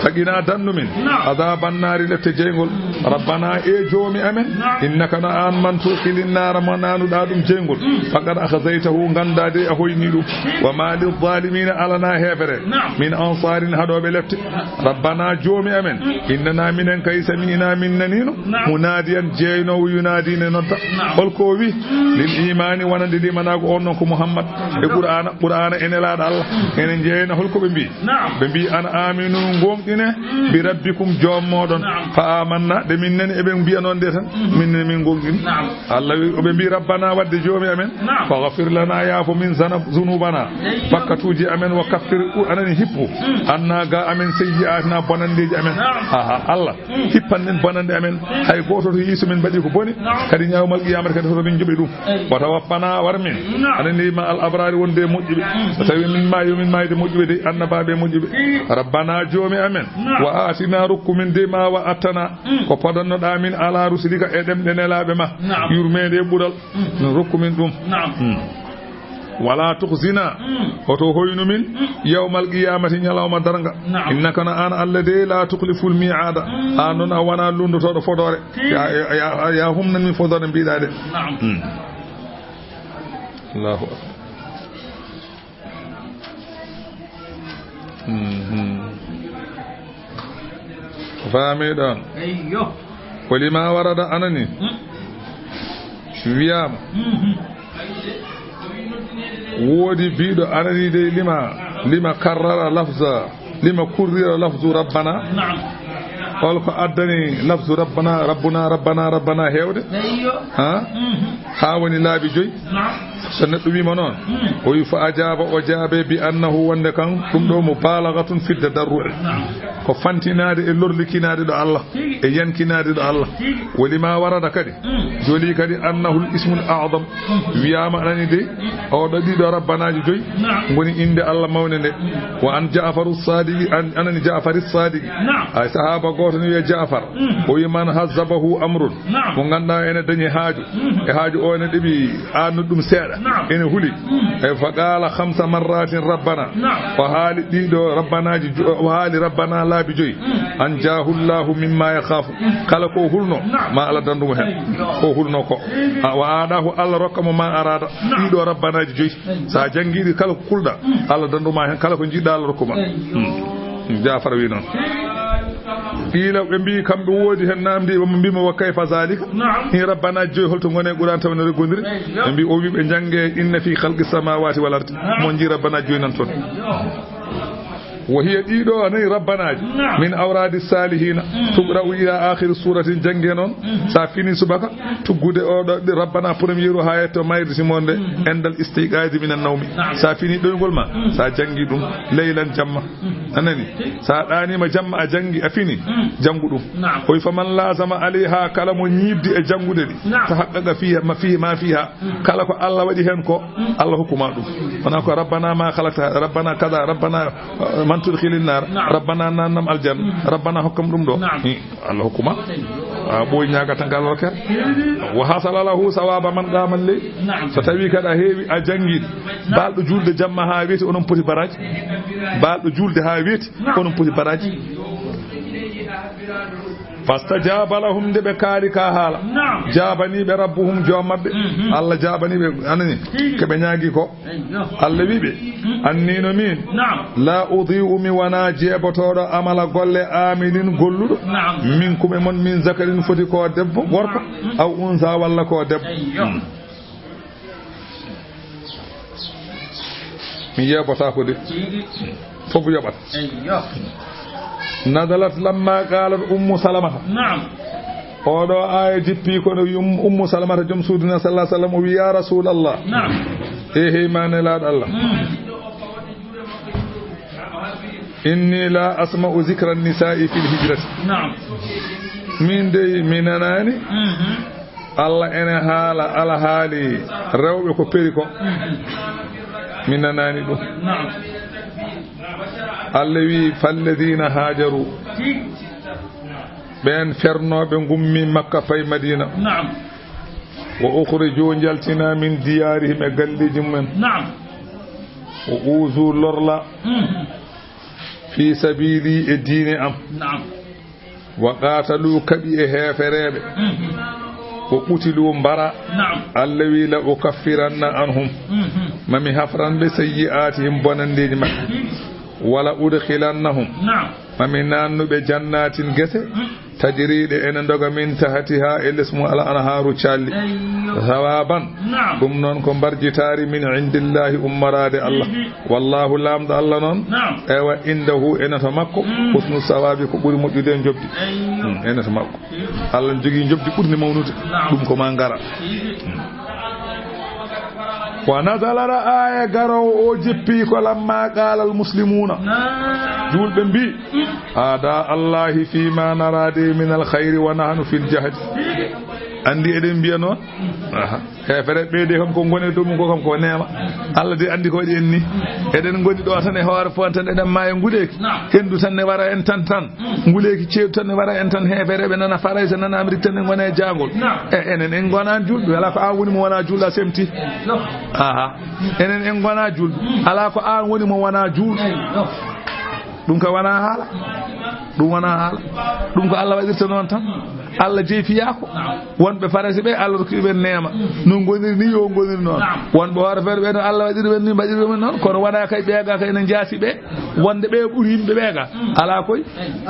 tagina dannumin adaban nari lefte jeygol rabbana e joomi amen innaka na an man tuqilin nar mananu da dum jeygol faqad akhazaytahu gandade a hoyni dum wa malil zalimin alana hefere min ansarin hadobe lefte rabbana joomi amen innana minen kay samina minnanino munadiyan jeyno yunadina nodda holko wi lil imani wonande di manago on non ko muhammad e qur'ana enelaada Allah enen jeyna holko be bi ana aminu gomdine bi rabbikum jommodon fa amanna de minnani e be biya non de tan minnani min gomdin Allah wi be bi rabbana wadde joomi amen faghfir lana ya fu min zunubana bakkatuji amen wa kaffir anani hippu anna ga amen sayyi'atina bonandeji amen Allah hippanen bonande amen hay goto to yiso men badi ko boni kadi nyawmal qiyamata kadi to min jobe dum wa tawaffana warmin anani ma al abrari wonde mujjibe tawi min mayde mujjibe de annababe mujjibe rabbana joomi amen wa atina rukumin de ma wa atana ko padanno da min ala rusulika e dem denelabe ma yurmede bural rukumin dum wala tukhzina oto hoynu min yawmal qiyamati nyalawma daranga innaka ana allade la tukhliful mi'ada anuna wana lundo to do fodore ya humna min fodore biidade Allahu akbar famidan ayyo walima warada anani wiyama wodi biido anani de lima karrara lafza lima kurrira lafzu rabbana hol ko addani lafzu rabbana hewde ha woni laabi joyi so neɗɗo wima noon o wi fa ajaba o jaabe bi annahu wonde kan ɗum ɗo mubalagatun fidde darruɗe ko fantinade e lorlikinade ɗo Allah e yankinade ɗo Allah wolima warada kadi joli kadi annahu l ismul a'dam wiyama anani de oɗo ɗiɗo rabbanaji joyi goni inde Allah mawne nde wa an ja'faru sadiqi anani ja'fari sadiqi ay sahaba goto ni wiye ja'far o wi man hazzabahu amrun mo ganduɗa ene dañi haaju e haaju o ene ɗeɓi annu ɗum seeɗa ene huuli e fa qala 5 marratin rabbana o haali ɗiɗo rabbanaji o haali rabbana laabi joyi an jahullahu mimma yakhafu kala ko hulno ma Allah dandumo hen ko hulno ko wa adahu Allah rokkamo ma arada ɗiɗo rabbanaji joyi sa jangiɗi kala ko kulɗa Allah danduma hen kala ko jiɗɗa Allah rokkuma Jafar wi noon qiila ɓe mbi kamɓe woodi hen namdi ɓe mbima wa kayfa zalika ni rabbana joyi holto gone ɓuran tawne reggodiri ɓe mbi o wi ɓe jange inna fi khalqi samawati wal ardi mo ji rabbana joyi nan toon وهي ديدو اني ربناج من اوراد الصالحين تقرا الى اخر سوره جنگنون سا فيني سبaka tuggude o do rabbana premier hayato mayde simonde endal istiqaadi min an-nawm sa fini doygol ma sa jangi dum laylan jamma anani sa dani ma jamma a jangi a fini jangu dum koy faman lazama alaiha kala mo nyibdi e jangude di ta haqqaqa fiha ma fiha kala ko Allah wadi hen ko Allah hukuma dum wana ko rabbana ma khalaqta rabbana kaza rabbana man tudkhilin nar rabbana nanam aljanna rabbana hukam dum do Allah hukuma boy nyaaga tan gal wakar wa hasala lahu sawaba man qama li so tawi kada heewi a jangi baldo julde jamma ha weti onon poti baraji baldo julde ha weti onon poti baraji fastajaba lahum de be kaari ka hala jabani be rabbuhum jomabbe Allah jabani be anani ke be nyaagi ko Allah wibe annino min la udhi'u mi wana jebotodo amala golle aminin golludo min kuma mon min zakarin foti ko debbo gorko aw unsa walla ko debbo mi yebota ko de fofu yobat نزلت لما قالت أم سلمة نعم ودو آية جبي كون أم سلمة جم سودنا صلى الله عليه وسلم ويا رسول الله نعم إيه ما نلاد الله إني لا أسمع ذكر النساء في الهجرة نعم من دي من أناني الله أنا حالا على حالي روي كبيركو من أناني نعم allawi falladina hajaru ben fernobe gummi makka fay madina na'am wa ukhriju jaltina min diyarihim e galliji men na'am wa uzu lorla fi sabili e dine am na'am wa qatalu kabi e heferebe wa qutilu bara na'am allawi la ukaffiranna anhum mami hafran bi sayyi'atihim bonandeji makka wala udkhilannahum na'am maminan be jannatin gese tajride en ndoga min tahtiha elismu ala anharu challi sawaban dum non ko barjitari min indillahi ummarade Allah wallahu lamda Allah non ewa indahu enata makko husnu sawabi ko buri moddude jobdi enata makko Allah jogi jobdi burni mawnude dum ko ma ngara ونزل آية قروا أوجبي لما قال المسلمون جول بنبي أداء الله فيما نراد من الخير ونحن في الجهد andi eden biya non hefere beede kam ko ngone dum ko kam ko neema Allah de andi ko di en ni eden godi do tan e hoore fon tan eden maayo nguleki hendu tan ne wara en tan nguleki ceew tan ne wara en tan hefere be nana farayse nana amri tan ngone jangol enen en gona julbe ala ko an woni mo wana julla semti enen en gona julbe ala ko an woni mo wana jul dum ka wana hala dum wana hala dum ko Allah wadirta non tan Allah jeefiyako wonbe farasi be Allah rokibe neema no goniri ni yo goniri non wonbe war fer be Allah wadiri ben ni badiri men non kono wana kay beega kay en jaasi be wonde be buri yimbe beega ala koy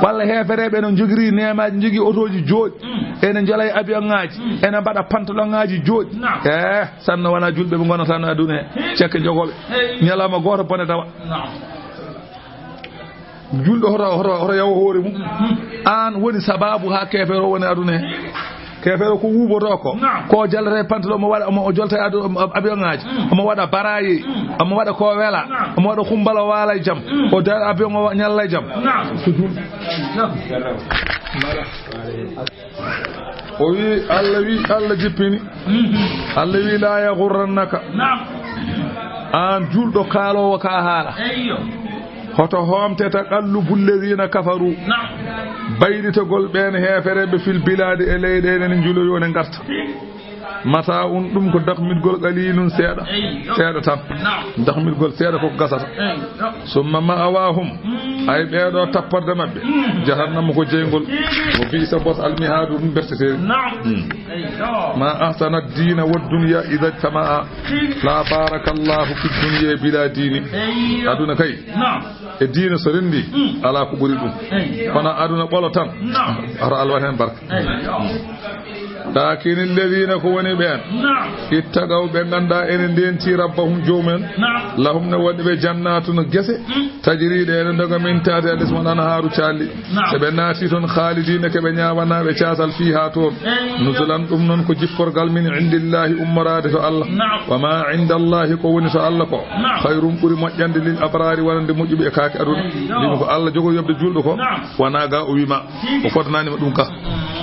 walla heferebe no jogiri neemaaji jogi otoji jooji enen jalay avion ngaaji enen bada pantalon ngaaji jooji sanno wana julbe be gonata no aduna cekke jogobe nyalama goto bone tawa juldo horo yawo hoore mum an woni sababu ha kefero woni aduna kefere ko wuuboto ko jallete pantalo mo waɗa o jolta avion ngaji omo waɗa barayi omo waɗa ko wela omo waɗa kumbala wala jam o dar avion o ñalla jam o wi Allah jippini Allah wi la yaghurrannaka an julɗo kaalowo ka haala hoto homteta qallubul ladina kafaru bayditagol ɓen heefereɓe fil biladi e leyɗele ne juuloyo ne garta mata ɗum ko dakmirgol qalilun seeɗa tan dakmirgol seeɗa koko gasata summa ma'awahum ay ɓeeɗo tapporde mabɓe jahannama ko jeygol mo biisa bos almihadu ɗum berteteri ma ahsana dina wa dunya idha ijtama'a la barakallahu fi dunya bila dini aduna kay e diina so rendi ala ko ɓuri ɗum kono aduna ɓolo tan ata alwat hen barka lakin alladhina ko woni ɓen ittagaw ɓe ganda ene ndenti rabbahum joomen lahum ne waɗi ɓe jannatun gese tajiriɗe ene doga min tati a lesmon anharu calli seɓe naati toon khalidina keɓe ñawanaɓe casal fiha toon nusulan ɗum noon ko jipporgal min indillahi ummorade to Allah wama inda allahi ko woni to Allah ko hayrum ɓuuri moƴƴande lil abrari wonande moƴƴuɓe e kaake aduna ndimi ko Allah jogo yobde julɗo ko wona ga o wima o fotananima ɗum ka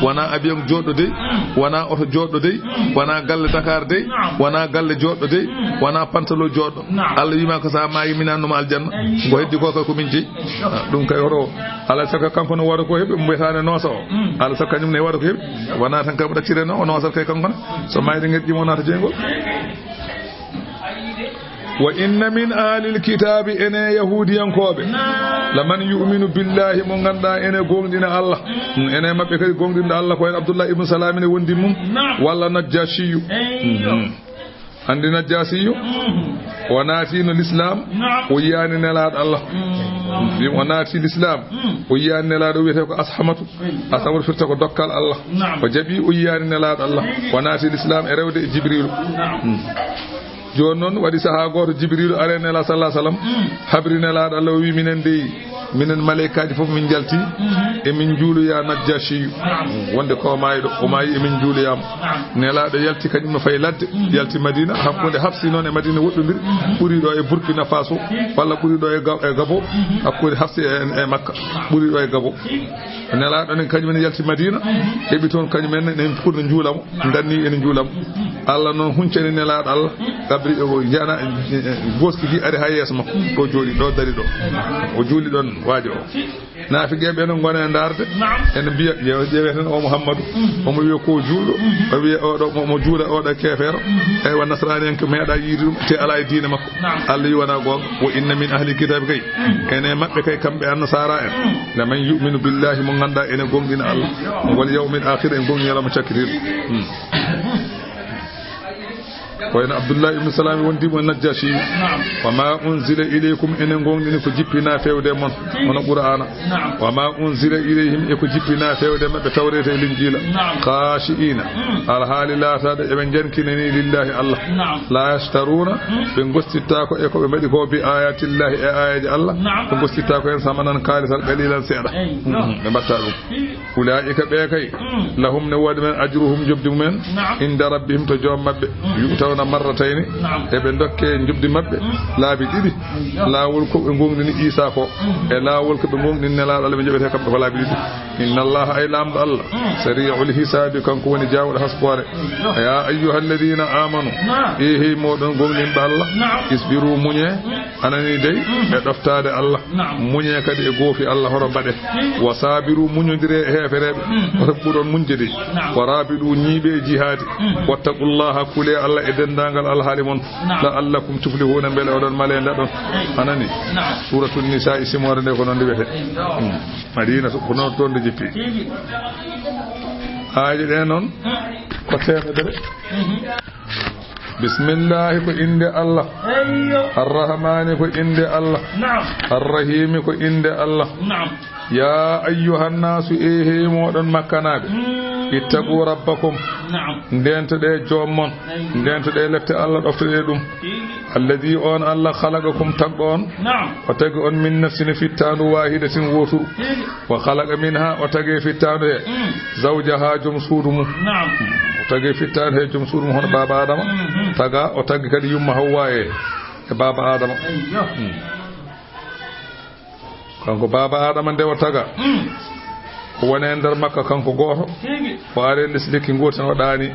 wona avion joɗɗo dey wona oto joɗɗo dey wona galle Dakar dey wona galle joɗɗo dey wona pantalo joɗɗo Allah wima ko sa ma yiminannoma aljanna ko heddi ko kay ko min jeeyi ɗum kay hoto ala saka kanko no waɗa ko heɓe mbiyatane noosa o ala saka kañum ne waɗa ko heɓe wona tan kay mo ɗaccire no o noosat kay kankone so mayde gueɗɗimo nata jeygol wa inna min ahlil kitabi ene yahudiyankoɓe laman yu'minu billahi mo ganduɗa ene gonɗina Allah ene mabɓe kadi gonɗinɗo Allah ko hen Abdullah ibn Salam ne wondi mum walla Najjashiyu andi Najjashiyu o naatino l'islam o yiyani nelaɗo Allah o naati l'islam o yiyani nelaɗo wiyete ko ashamatu firta ko dokkal Allah o jaaɓi o yiyani nelaɗo Allah o naati l'islam e rewde e Jibrilu joni noon waɗi saaha goto Jibrilu are nela sallah sallam habri nelaɗo Allah o wi minen dey minen malaikaji foof min jalti emin juuloya Najjashiyu wonde ko mayiɗo o maayi emin juuloyama nelaɗo yalti kañum no fayi ladde yalti Madina hakkude Hafsi noon e Madina woɗɗodiri ɓuriɗo e Burkina Faso walla ɓuriɗo e Gabo hakkude Hafsi e Makka ɓuriɗo e Gabo nelaɗo nen kañumen yalti Madina heeɓi toon kañumen en puɗɗo juulamo danni ene juulamo Allah noon huncani nelaɗo Allah gabri o jana goski gi ari ha yeeso makko ɗo jooɗi ɗo dari ɗo o juuli ɗon waajo o naafigeɓe noon gona e darde ene mbiya ƴeweten o Mouhammadou omo wiya ko juuɗo o wiya oɗo mo juula oɗo kefeero eyi wa nasrani en ko meeɗa yiide ɗum te ala e diine makko Allah yi wona gonga wo inna min ahli kitabe kay ene mabɓe kay kamɓe annasara en laman yu'minu billahi mo ganduɗa ene gonɗina Allah wal yawmil akhir en gonɗi yalama cakkitiɗo wayno Abdullah ibn Salam wondimo Najjashi wama unzila ilaykum enen gonɗini ko jippina fewde mon hono Qur'ana wama unzila ilayhim e ko jippina fewde mabɓe tawrete linjila khashiina alhaali laatade eɓe jankinani lillahi Allah la yashtaruna ɓe gostittako e koɓe mbaɗi ko bi ayatillahi e ayaji Allah ɓe gostittako hen samanan kalisal qalilan seeɗa ɓe mbatta ɗum ulaika ɓe kay lahum ne waɗi men ajruhum jobdi mumen inda rabbihim to joom mabɓe yutawna marratayni eɓe dokke jubdi mabɓe laabi ɗiɗi laawol ko ɓe gongdini Isa ko e laawol ko ɓe gongdini nelaɗo Allah ɓe joɓete kamɓe ko laabi ɗiɗi inna allaha ay lamɗo Allah sari'ul hisabi kanko woni jawɗo haspore ya ayyuhalladhina amanu ehi moɗon gongdinɗo Allah isbiru muñe anani dey e ɗoftade Allah muñe kadi e goofi Allah hoto mbaɗe wa sabiru muñodire e hefereɓe oto ɓuuɗon muñde wa rabiɗu ñiiɓe e jihadi wattaqullaha kule Allah e dendagal alhaali mon la'allakum tuflihuna beele oɗon male ndaɗon anani suratul nisa simore nde ko noon wiwete Madina ko noon toon nde jippi aaje ɗe noon ko temedere bismillahi ko inde Allah arrahmani ko inde Allah arrahimi ko inde Allah ya ayyuhan nasu ehe moɗon makkanaɓe ittaqu rabbakum ndentoɗe jommon ndentoɗe lefte Allah ɗoftoɗe ɗum alladi on Allah khalaqakum tagɗo on o tagi on min nafsin fittanu wahidatin woturu wa khalaqa minha o tagi fittanu he zawjaha joom suudu mum o tagi fittanu he joom suudu mum hono baba adama taga o tagi kadi yumma Hawwa e baba adama kanko baba adama nde o taga woni e nder makka kanko goto o ari leslikki goto no ɗani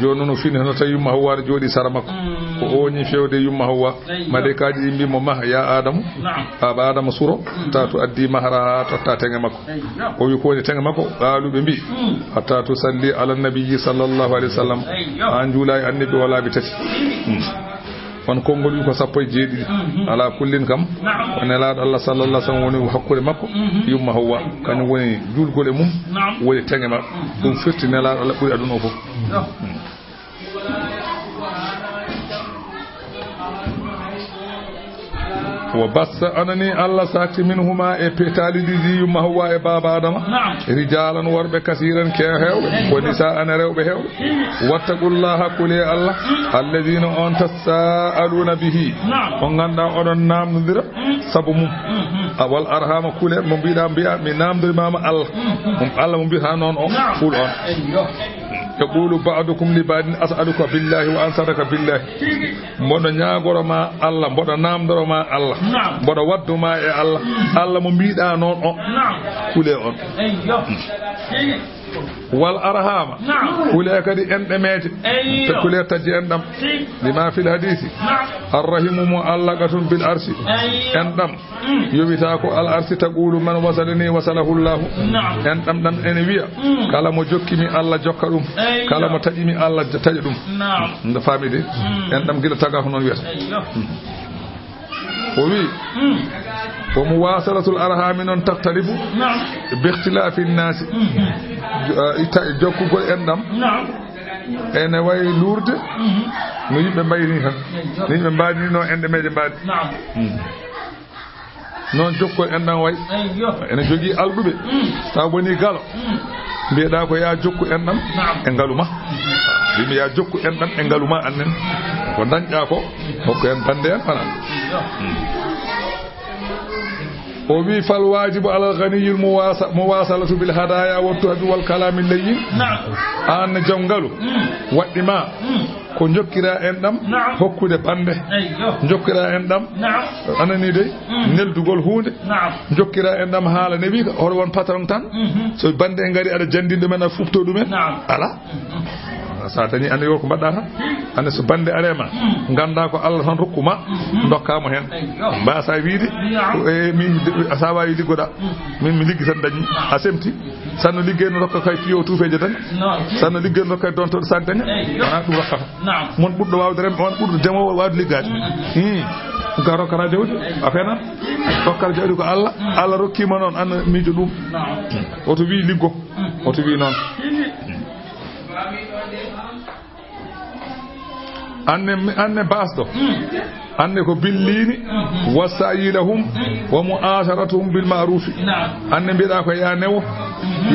joni noon o fini hono tawi yumma Hawwa jooɗi sara makko ko oñi fewde yumma Hawwa malaikaji imbimo maha ya adamu baba adama suro tatu addi mahara ha totta tenge makko o wi ko woni tenge makko qaaluɓe mbi hatta tu salli ala nabiyyi sallallahu alaihi wasallam an juula e annabi wala bi tati on konngol wi ko sappo e jeeɗiɗi ala kullin kam o nelaɗo Allah sallallahu alaihi wasallam woni hakkude makko yumma Hawwa kañum woni julgol e mum woni tenge makko ɗum firti nelaɗo Allah ɓuri aduna o fof wa bassa anani Allah sakti minhuma e petaliɗi yumma Hawwa e baba adama rijalan worɓe kasiran ke hewɓe ko nisa ana rewɓe hewɓe wattaqullaha kule Allah alladina on tasaaluna bihi on ganduɗa oɗon namdodira saabu mum wal arhama kule mo mbiɗa mbiya mi namdorimama Allah Allah mo mbiyata noon o ful on yaqulu ba'dukum li ba'din as'aluka billahi wa ansaraka billahi mboɗo ñagoroma Allah mboɗo namdoroma Allah mboɗo wadduma e Allah Allah mo mbiɗa noon o kule on wal arhama kule kadi enɗe meete te kule taji enɗam lima fil hadisi arrahimu mo allaqatun bil arsi enɗam yowita ko al arsi taqulu man wasalani wasalahu llah enɗam ɗam ene wiya kala mo jokkimi Allah jokka ɗum kala mo taƴimi Allah taƴa ɗum nde famide enɗam gila taga ko noon wiyata o wi ومواصلة الأرحام نون تقترب باختلاف الناس جوكو اندام ene way lourde no yimɓe mbayni tan no yimɓe mbaɗini no ende meje mbaɗi noon jokkol enɗam way ene jogui alɗuɓe taw woni galo mbiyeɗa ko ya jokku enɗam e ngaluma yimɓe ya jokku enɗam e ngaluma annen ko dañƴa ko hokko en bande en fana o wi fal wajibu ala alghaniyi muwasalatu bil hadaya wa tuhbi wal kalam layyin an jongalu waddima ko jokkira en dam hokkude bande jokkira en dam anani de neldugol hunde jokkira en dam haala ne wi ko won patron tan so bande en gari ada jandinde men a fufto dumen ala sa tani ande yo ko badda tan ande so bande arema ganda ko Allah tan rokkuma dokkamo hen ba sa wiide e min asawa yi liggoda min mi liggi tan dañi a semti sanno liggey no rokka kay fiyo tuufeje tan sanno liggey no rokka don to santene wana dum rokkata mon buddo wawde rem on buddo demo wawde liggade ga rokkata jawdi a fena rokkata jawdi ko Allah rokkima non an miijo dum oto wi liggo oto wi non anne basdo anne ko billini wasayilahum wa mu'asharatuhum bil ma'ruf anne biida ko ya newo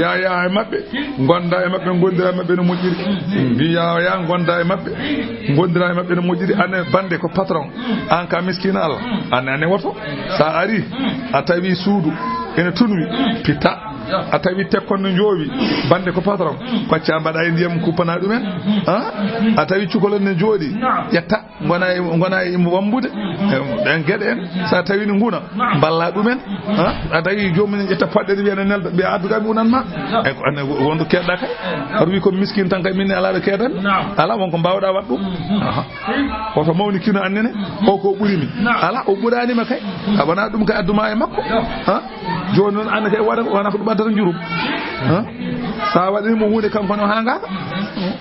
ya e mabbe gonda e mabbe gondira mabbe no mojjiri bi ya gonda e mabbe gondira e mabbe no mojjiri anne bande ko patron an ka miskina Allah anne woto sa ari a tawi suudu ene tunwi pita a tawi tekkon no joowi bande ko patron pacca mbaɗa e ndiyam kuppana ɗumen a tawi cukalon ne jooɗi ƴetta gona e wambude ɗen gueɗe en sa tawi no nguna balla ɗumen a tawi jomum ƴetta paɗɗe wiyane nelɗo ɓe addugami unanma e ko ane wonɗo keɗɗa kay aɗa wi ko miskin tan kay minne alaɗo keɗan ala wonko mbawɗa wat ɗum oto mawni kino annene o ko ɓurimi ala o ɓuranima kay a wona ɗum kay adduma e makko joni noon anne kay wona ko ɗum addata jurum sa waɗanimo hunde kanko no ha ngaka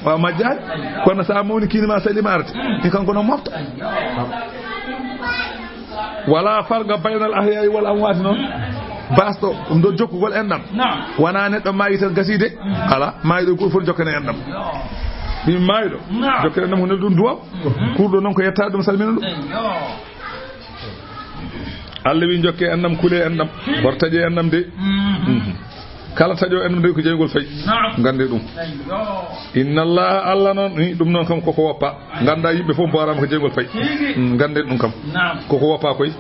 wa majjani kono sa mawni kinima salima arde ni kanko no mofta wala farga baynal ahya'i wal amwati noon basɗo ɗum ɗo jokkugol enɗam wona neɗɗo maayi tan gaside ala maayiɗo goto fof jokkane enɗam min maayiɗo jokkane enɗam ko nel ɗum duwaw kurɗo noon ko yettade ɗum salmina ɗum Allah wi jokke enɗam kule enɗam bortaje enɗam de kala taƴo en nde ko jeygol fayi gande ɗum inna allaha allah noon ɗum noon kam koko woppa ganda yimɓe fof mborama ko jeygol fayi gande ɗum kam koko woppa koye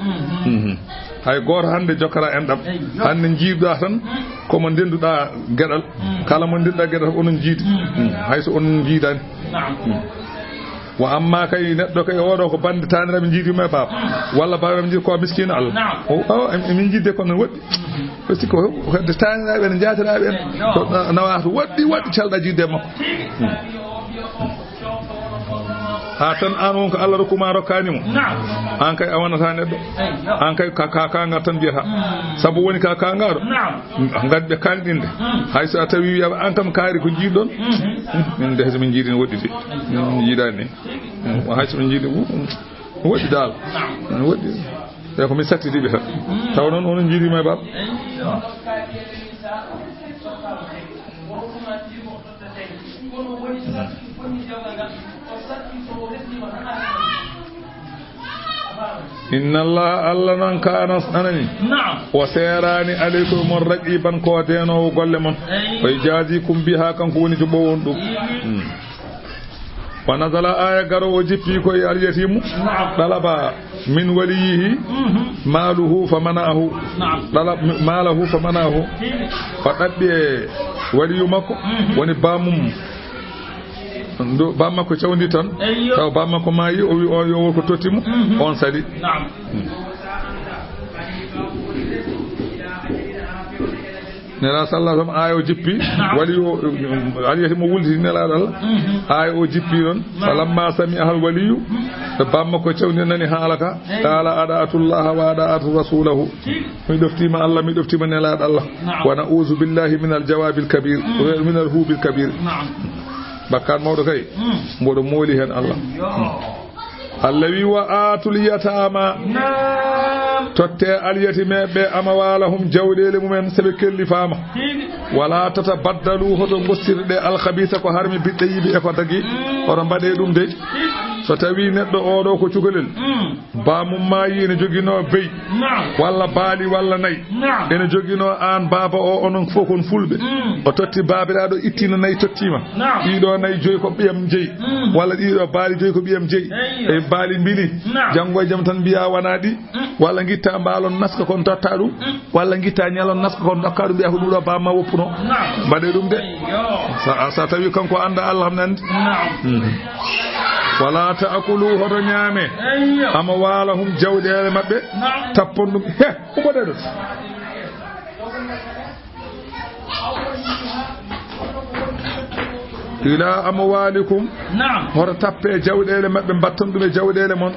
hay goto hande jokkata en ɗam hande jiiɗa tan komo ndenduɗa gueɗal kala mo ndenduɗa gueɗal onon jiidi hayso onon jiidani wa amma kay neɗɗo kay oɗo ko bande taniraɓe jiidima e baaba walla babaɓe jiidi ko miskino Allah min jidde kono woɗɗi o sikko hedde taniraɓe en jatiraɓe en ko nawata woɗɗi calɗa jidde makko ha tan an wonko Allah rokkuma rokkanimo an kay a wonata neɗɗo an kay ka kangar tan mbiyata saabu woni ka kangaɗo gadɓe kanɗinde hayso a tawi wiyama an kam kaari ko jiiɗon min de min jiiɗi ne woɗɗi de min jiiɗani ni hayso min jiiɗi woɗɗi dal woɗɗi e ko min sattitiɓe tan taw noon onon jiiɗima e bab inna allah allah noon kana anani o serani aleykum mon raqiban ko denowo golle mon oye jaadikum biha kanko woni joɓowo on ɗum wa nazala aya garo o jippi koye alyatimu ɗalaba min waliyihi maluhu famanahu malahu famanahu o ɗaɓɓi e waliyu makko woni bamum bammakko cawdi tan taw bammakko maayi o wi o yo ko tottimo on sali nela sallallahu alaihi wasallam ayo jippi wali o aliyati mo wuldi nela dal ayo o jippi non falamma sami ahal waliyu bammakko cawdi nani halaka qala adaatullah wa adaatu rasulahu mi doftima Allah mi doftima nela Allah wa na'uzu billahi min al-jawabil kabir min al-hubil kabir bakkan mawɗo kay mboɗo mooli hen Allah Allah wi wa atul yatama totte alyatimeɓe amawalahum jawɗele mumen seɓe kelli fama wala tata baddalu hoto gossirɗe alkhabisa ko harmi biɗɗe yiɓe e ko dagui oto mbaɗe ɗum de so tawi neɗɗo oɗo ko cukalel bamum mayi ene joguino beyi walla baali walla nayyi ene joguino an baba o onon fof kon fulɓe o totti babiraɗo ittina nayyi tottima ɗiɗo nayyi joyi ko ɓiyam jeeyi walla ɗiɗo baali joyi ko ɓiyam jeeyi e baali mbili janggo e jaam tan mbiya wona ɗi walla guitta mbalon naska kon totta ɗum walla guitta ñalon naska kon dokka ɗum mbiya ko ɗuɗo bamma woppuno mbaɗe ɗum de sa tawi kanko anda Allah ham nandi wala ta'kulu hoto ñaame ama walahum jawɗele mabɓe tappon ɗum he umoɗe ɗo ila amwalikum hoto tappe jawɗele mabɓe batton ɗum e jawɗele mon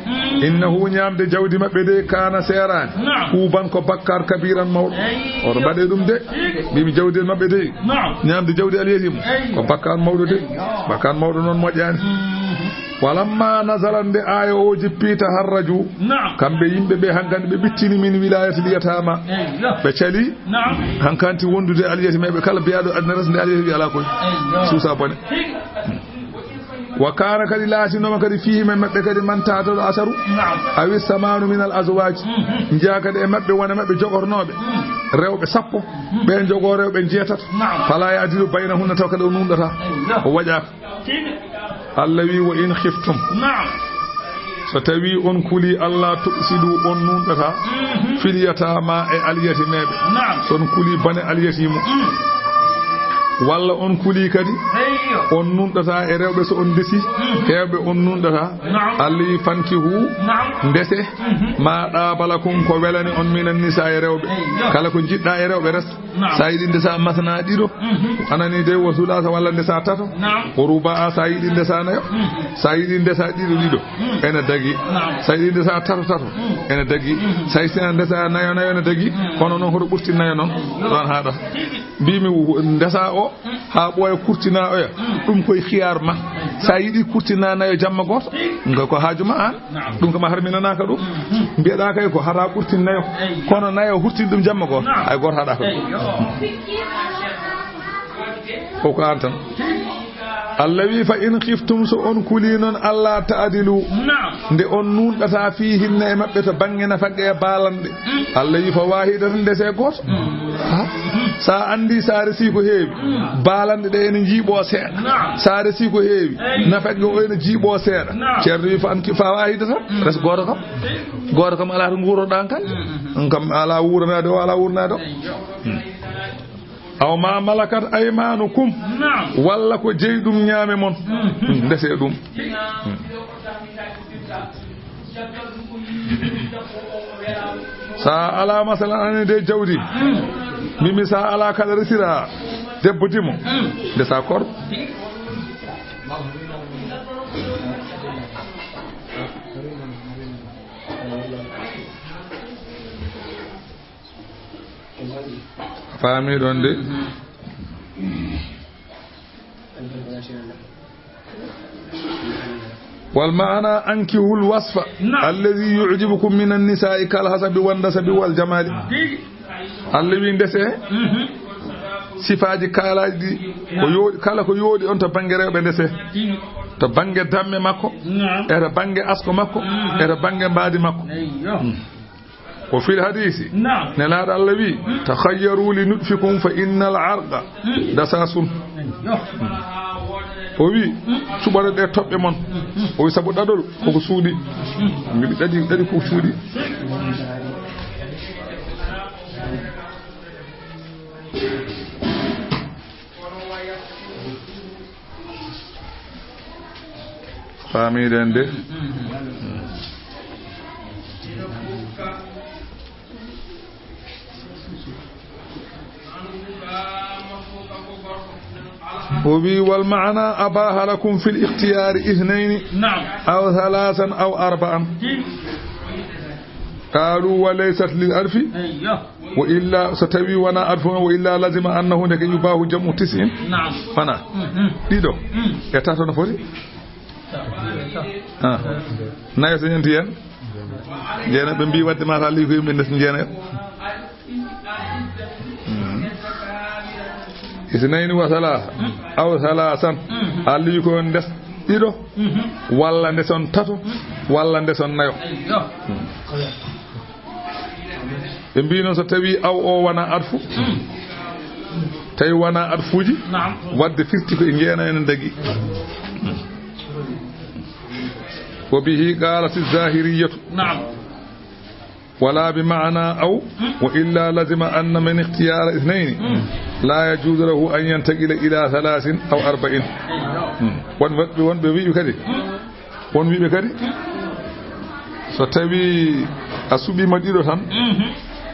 innahu ñamde jawdi mabɓe de kana serani kuban ko bakkar kabiran mawɗo oto mbaɗe ɗum de mbimi jawɗele mabɓe de ñamde jawdi aliyetimu ko bakkar mawɗo de bakkar mawɗo noon moƴƴani walamma nazalande aya o jippita harraju kamɓe yimɓe ɓe hankandi ɓe ɓittini min wilayati liyatama ɓe cali hankanti wondude aliyati meɓe kala biyaɗo adna resde aliyati wi ala koye suusa bone wa kana kadi laatinoma kadi fihi men mabɓe kadi man tataɗo asaru awi samanu min al azwaji jiya kadi e mabɓe wona mabɓe jogornoɓe rewɓe sappo ɓe jogo rewɓe jeetato fala yadilu bayna hunna taw kadi o nunɗata o waƴaka Allah wi wa in khiftum so tawi on kuli Allah tuksidu on nunɗata filyatama e aliyati meɓe son kuli bane aliyatimu walla on kuli kadi on nunɗata e rewɓe so on desi hewɓe on nunɗata Allah wi fankihu ndese ma ɗabalakum ko welani on minan nisa e rewɓe kala ko jiɗɗa e rewɓe res sa yiɗi ndesa masana ɗiɗo anani de wo sulasa walla ndesa tato o ruba a sa yiɗi ndesa nayo sa yiɗi ndesa ɗiɗo ɗiɗo ene dagui sa yiɗi ndesa tato tato ene dagui sa sina ndesa nayo nayo ene dagui kono noon hoto ɓurti nayo noon ɗon haɗata mbimi ndesa o ha ɓooya kurtina oya ɗum koye khiyar ma sa yiɗi kurtina nayo jamma goto nga ko haajuma an ɗum kama harminanaka ɗum mbiyeɗa kay ko hata ɓurtin nayo kono nayo hurtin ɗum jamma goto hay goto haɗa ko koko an tan Allah wi fa in khiftum so on kuli non Allah ta'dilu nde on nunɗata fi hinna e mabɓe to bange nafaqe e balande Allah wi fa wahidatan ndese goto sa andi saare si ko heewi balande ɗe ene jiiɓo seeɗa saare si ko heewi nafeɓe o ene jiiɓo seeɗa ceerno wi fa wahide tan res goto kam ala to guuroɗan kan on kam ala wuranade o ala wuranade o aw ma malakat aymanukum walla ko jeyi ɗum ñaame mon ndese ɗum sa ala masalan ane de jawdi mimi sa ala kala resira debbo dimo nde sa korɗo faami ɗon de والمعنى أنكحوا الوصف الذي يعجبكم من النساء كالحسب والنسب والجمال الذي ndese sifaji kalaji ko yodi kala ko yodi on to bange rewbe ndese to bange damme makko e to bange asko makko e to bange mbaadi makko وفي الحديث نلاد الله تخيروا لنطفكم فإن العرق دساس o wi subare ɗe toɓɓe mon o wi sabu ɗaɗol koko suuɗi mbiɗi ɗaɗi ko suuɗi faamiɗen de وبي والمعنى أباها لكم في الاختيار اثنين أو ثلاثا أو أربعا قالوا وليست للألف وإلا ستوي وانا ألف وإلا لازم أنه نك يباه جمع 90 فانا ديدو يتاتو نفوري نايو سنينتين جينا بمبي ودي ما تالي كوي من نسن جينا isnayni wa salasa aw salasan alli ko ndes ɗiɗo walla ndeson tato walla ndeson nayo ɓe mbi noon so tawi aw o wona arfu tawi wona arfuji wadde firti ko e jeena ene dagi wa bihi qalat az-zahiriyyah ولا بمعنى أو وإلا لازم أن من اختيار اثنين لا يجوز له أن ينتقل إلى 3 أو 4 won ɓe wiɓe kadi won wiɓe kadi so tawi a suɓima ɗiɗo tan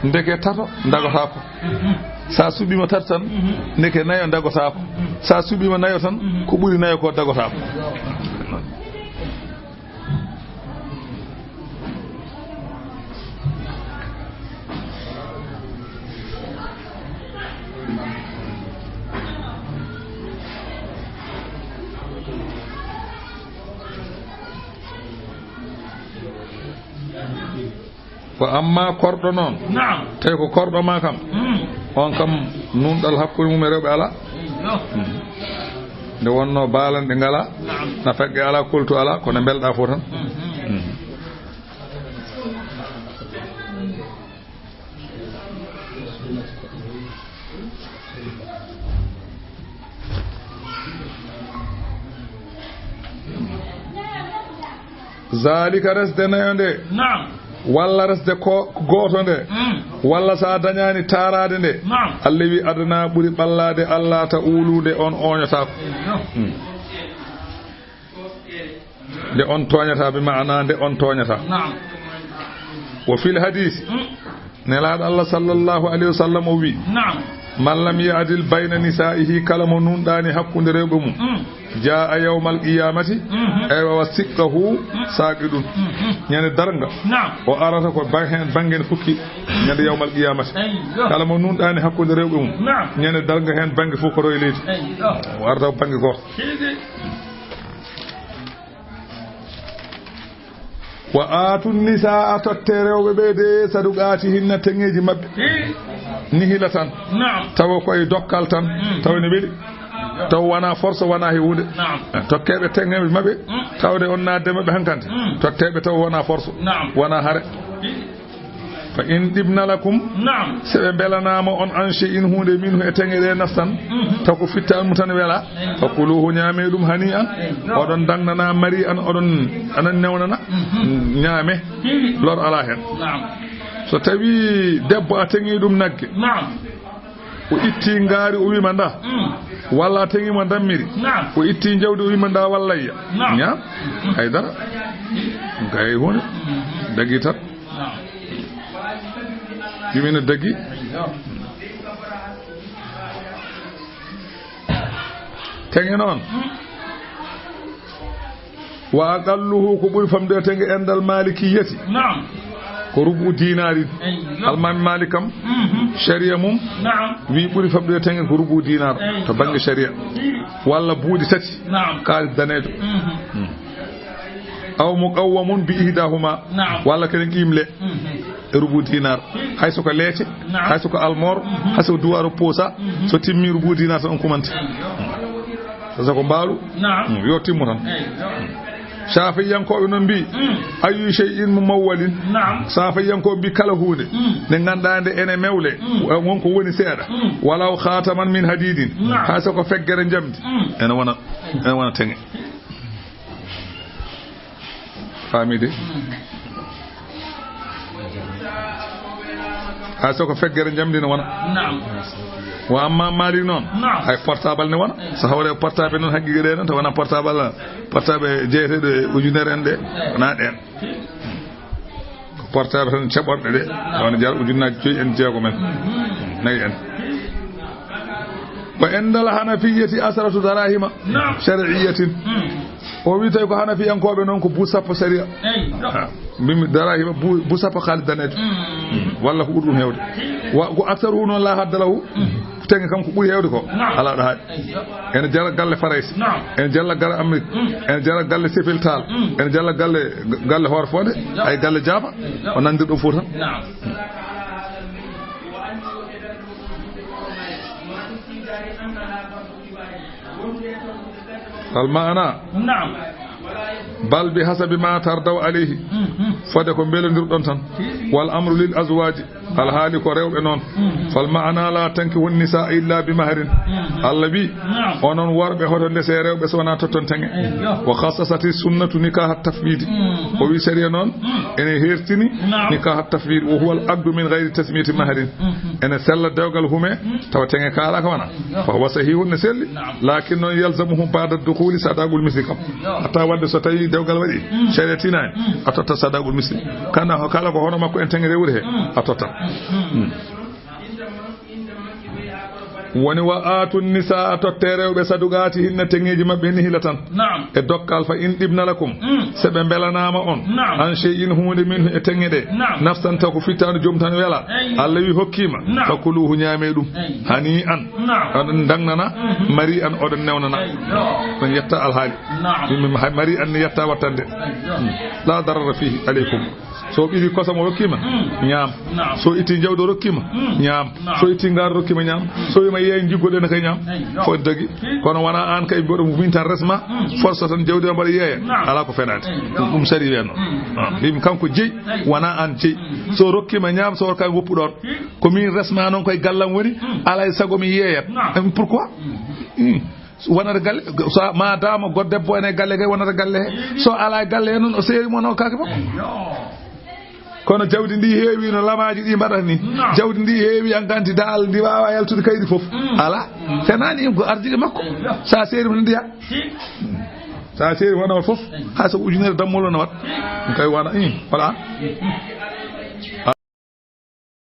ndeke tato dagotako sa suɓima tato tan ndeke nayo dagotako sa suɓima nayo tan ko ɓuri nayo ko dagotako ko amma korɗo noon tawi ko korɗo ma kam on kam numɗal hakkude mum e rewɓe ala nde wonno baalanɗe ngala na feƴƴe ala koltu ala kono belɗa fo tan zalika resde nayo nde walla resde ko goto nde walla sa dañani tarade nde Allah wi aduna ɓuri ɓallade Allah ta ulude on oñotako nde on toñata be maana nde on toñata wa fil hadisi nelaɗo Allah sallallahu alayhi wa sallam o wi man lam ya'dil bayna nisa'ihi kala mo nunɗani hakkude rewɓe mum jaa yawmal qiyamati e wa siqqahu saqidun ñande darga o arata ko bangen fukki ñande yawmal qiyamati kala mo nunɗani hakkude rewɓe mum ñande darga hen bange fof ko roye leydi o arata bange goto wa atu nisaa totte rewɓe ɓe de saduqati hinna tengeji mabɓe nihila tan tawa koye dokkal tan tawa ne weɗi taw wona force wona he hunde tokkeɓe tengeɓe mabɓe tawde on nadde mabɓe hankante totteɓe taw wona force wona haare fa in ɗibna lakum seɓe belanama on an shay'in hunde minhu e teŋeɗe naftan taw ko fitta mu tan wela fa kuluhu ñaame ɗum hani an oɗon dagnana mari an oɗon anan newnana ñaame lor ala hen so tawi debbo a teŋi ɗum nagge o itti ngaari o wima nda walla a teŋima dammiri o itti jawdi o wima nda wallayya ñaam haydara gay hunde dagi tan yimine dagi teŋe noon wa aqalluhu ko ɓuri famde teŋe endal malikiyati ko rubu dinari almami malik kam sharia mum wi ɓuri famɗude teŋe ko rubu dinar to banggue sharia walla buuɗi tati kalis danejo aw muqawwamun bi ihdahuma walla kene qimle e rubu dinar hay soko leete hay soko almor hay soko duwaro poosa so timmi rubu dinar tan on kumante soko mbaalu yo timmu tan Shafiyankoɓe noon mbi ayu shay'in mumawwalin Shafiyankoɓe mbi kala hunde nde ganduɗa nde ene mewle wonko woni seeɗa walaw khataman min hadidin hay soko feggere jamdi ene wona teŋe famide hay soko feggere jamdi ne wona wa amma mali noon hay portable ne wona so hawre portable noon haqiqe ɗe noon to wona portable jeeteɗo ujunere en ɗe wona ɗen ko portable tan ceɓorɗe ɗe wona jara ujunnaji 5 en jeego men 4 en wa endal hanafiyati asratu darahima shar'iyyatin o wi tawi ko hanafiyankoɓe noon ko buu sappo sharia mimi darahima buu sappo haali danejo walla ko ɓuri ɗum hewde ko aksaru noon la haddalahu teŋe kam ko ɓuri hewde ko ala ɗo haaɗi ene jara galle farayse ene jalla galle amérique ene jara galle sefiltal ene jalla galle hoore fonde ay galle jaaba o nandir ɗum fof tan المعنى بل بحسب ما ترضوا عليه فده كو بيلنديردون تان والامر للازواج الحالي كو ريوبه نون فالمعنى لا تنكحوا النساء الا بمهر الله بي اونون وربه hoto de se rewbe sona totton tange wa khassasati sunnatu nikah at-tafwid o wi sariya non ene hertini nikah at-tafwid wa huwa al-aqd min ghayri tasmiyati mahrin ene sella dewgal hume taw tange kala ka wana fa huwa sahihun selli lakin non yalzamuhu ba'da ad-dukhul sadaqul mislikam ata wadde so tawi dewgal wadi shariatina a totta sadaqul misli kana kala ko hono makko en tangi rewre he a totta woni wa atun nisa totterewbe sadugati hinna tengeji mabbe ni hilatan e dokkal fa in dibna lakum sebe belanama on an shay'in hunde min e tengede nafsan ta ko fitanu jom tan wela Allah wi hokkima fakuluhu nyame dum hani an on dangnana mari an odon newnana on yetta al hali mari an yetta watande la darara fihi alaykum so bidi ko samo rokkima nyam so iti jawdo rokkima nyam so iti ngar rokkima nyam so ma yey jiggoɗe ne kay ñam fo dagi kono wana an kay goɗo min tan resma force tan jawdi mbaɗa yeeya ala ko fenade ɗum sari wenno ɗim kanko jeyi wana an jeyi so rokkima ñam so kay woppuɗon ko min resma noon koye gallam woni alay sago mi yeeyat pourquoi wonata galle so ma dama goddebbo ene galle kay wonata galle he so ala galle he noon o seeri mo noon kake fof kono jawdi ndi heewi no lamaji ɗi mbaɗata ni jawdi ndi heewi an ganti dal ndi wawa yaltude kaydi fof ala fenani ko ardiɗe makko sa seeri mo ndiya sa seeri wona wat fof ha so ujunere dammolo no wat kay wana voilà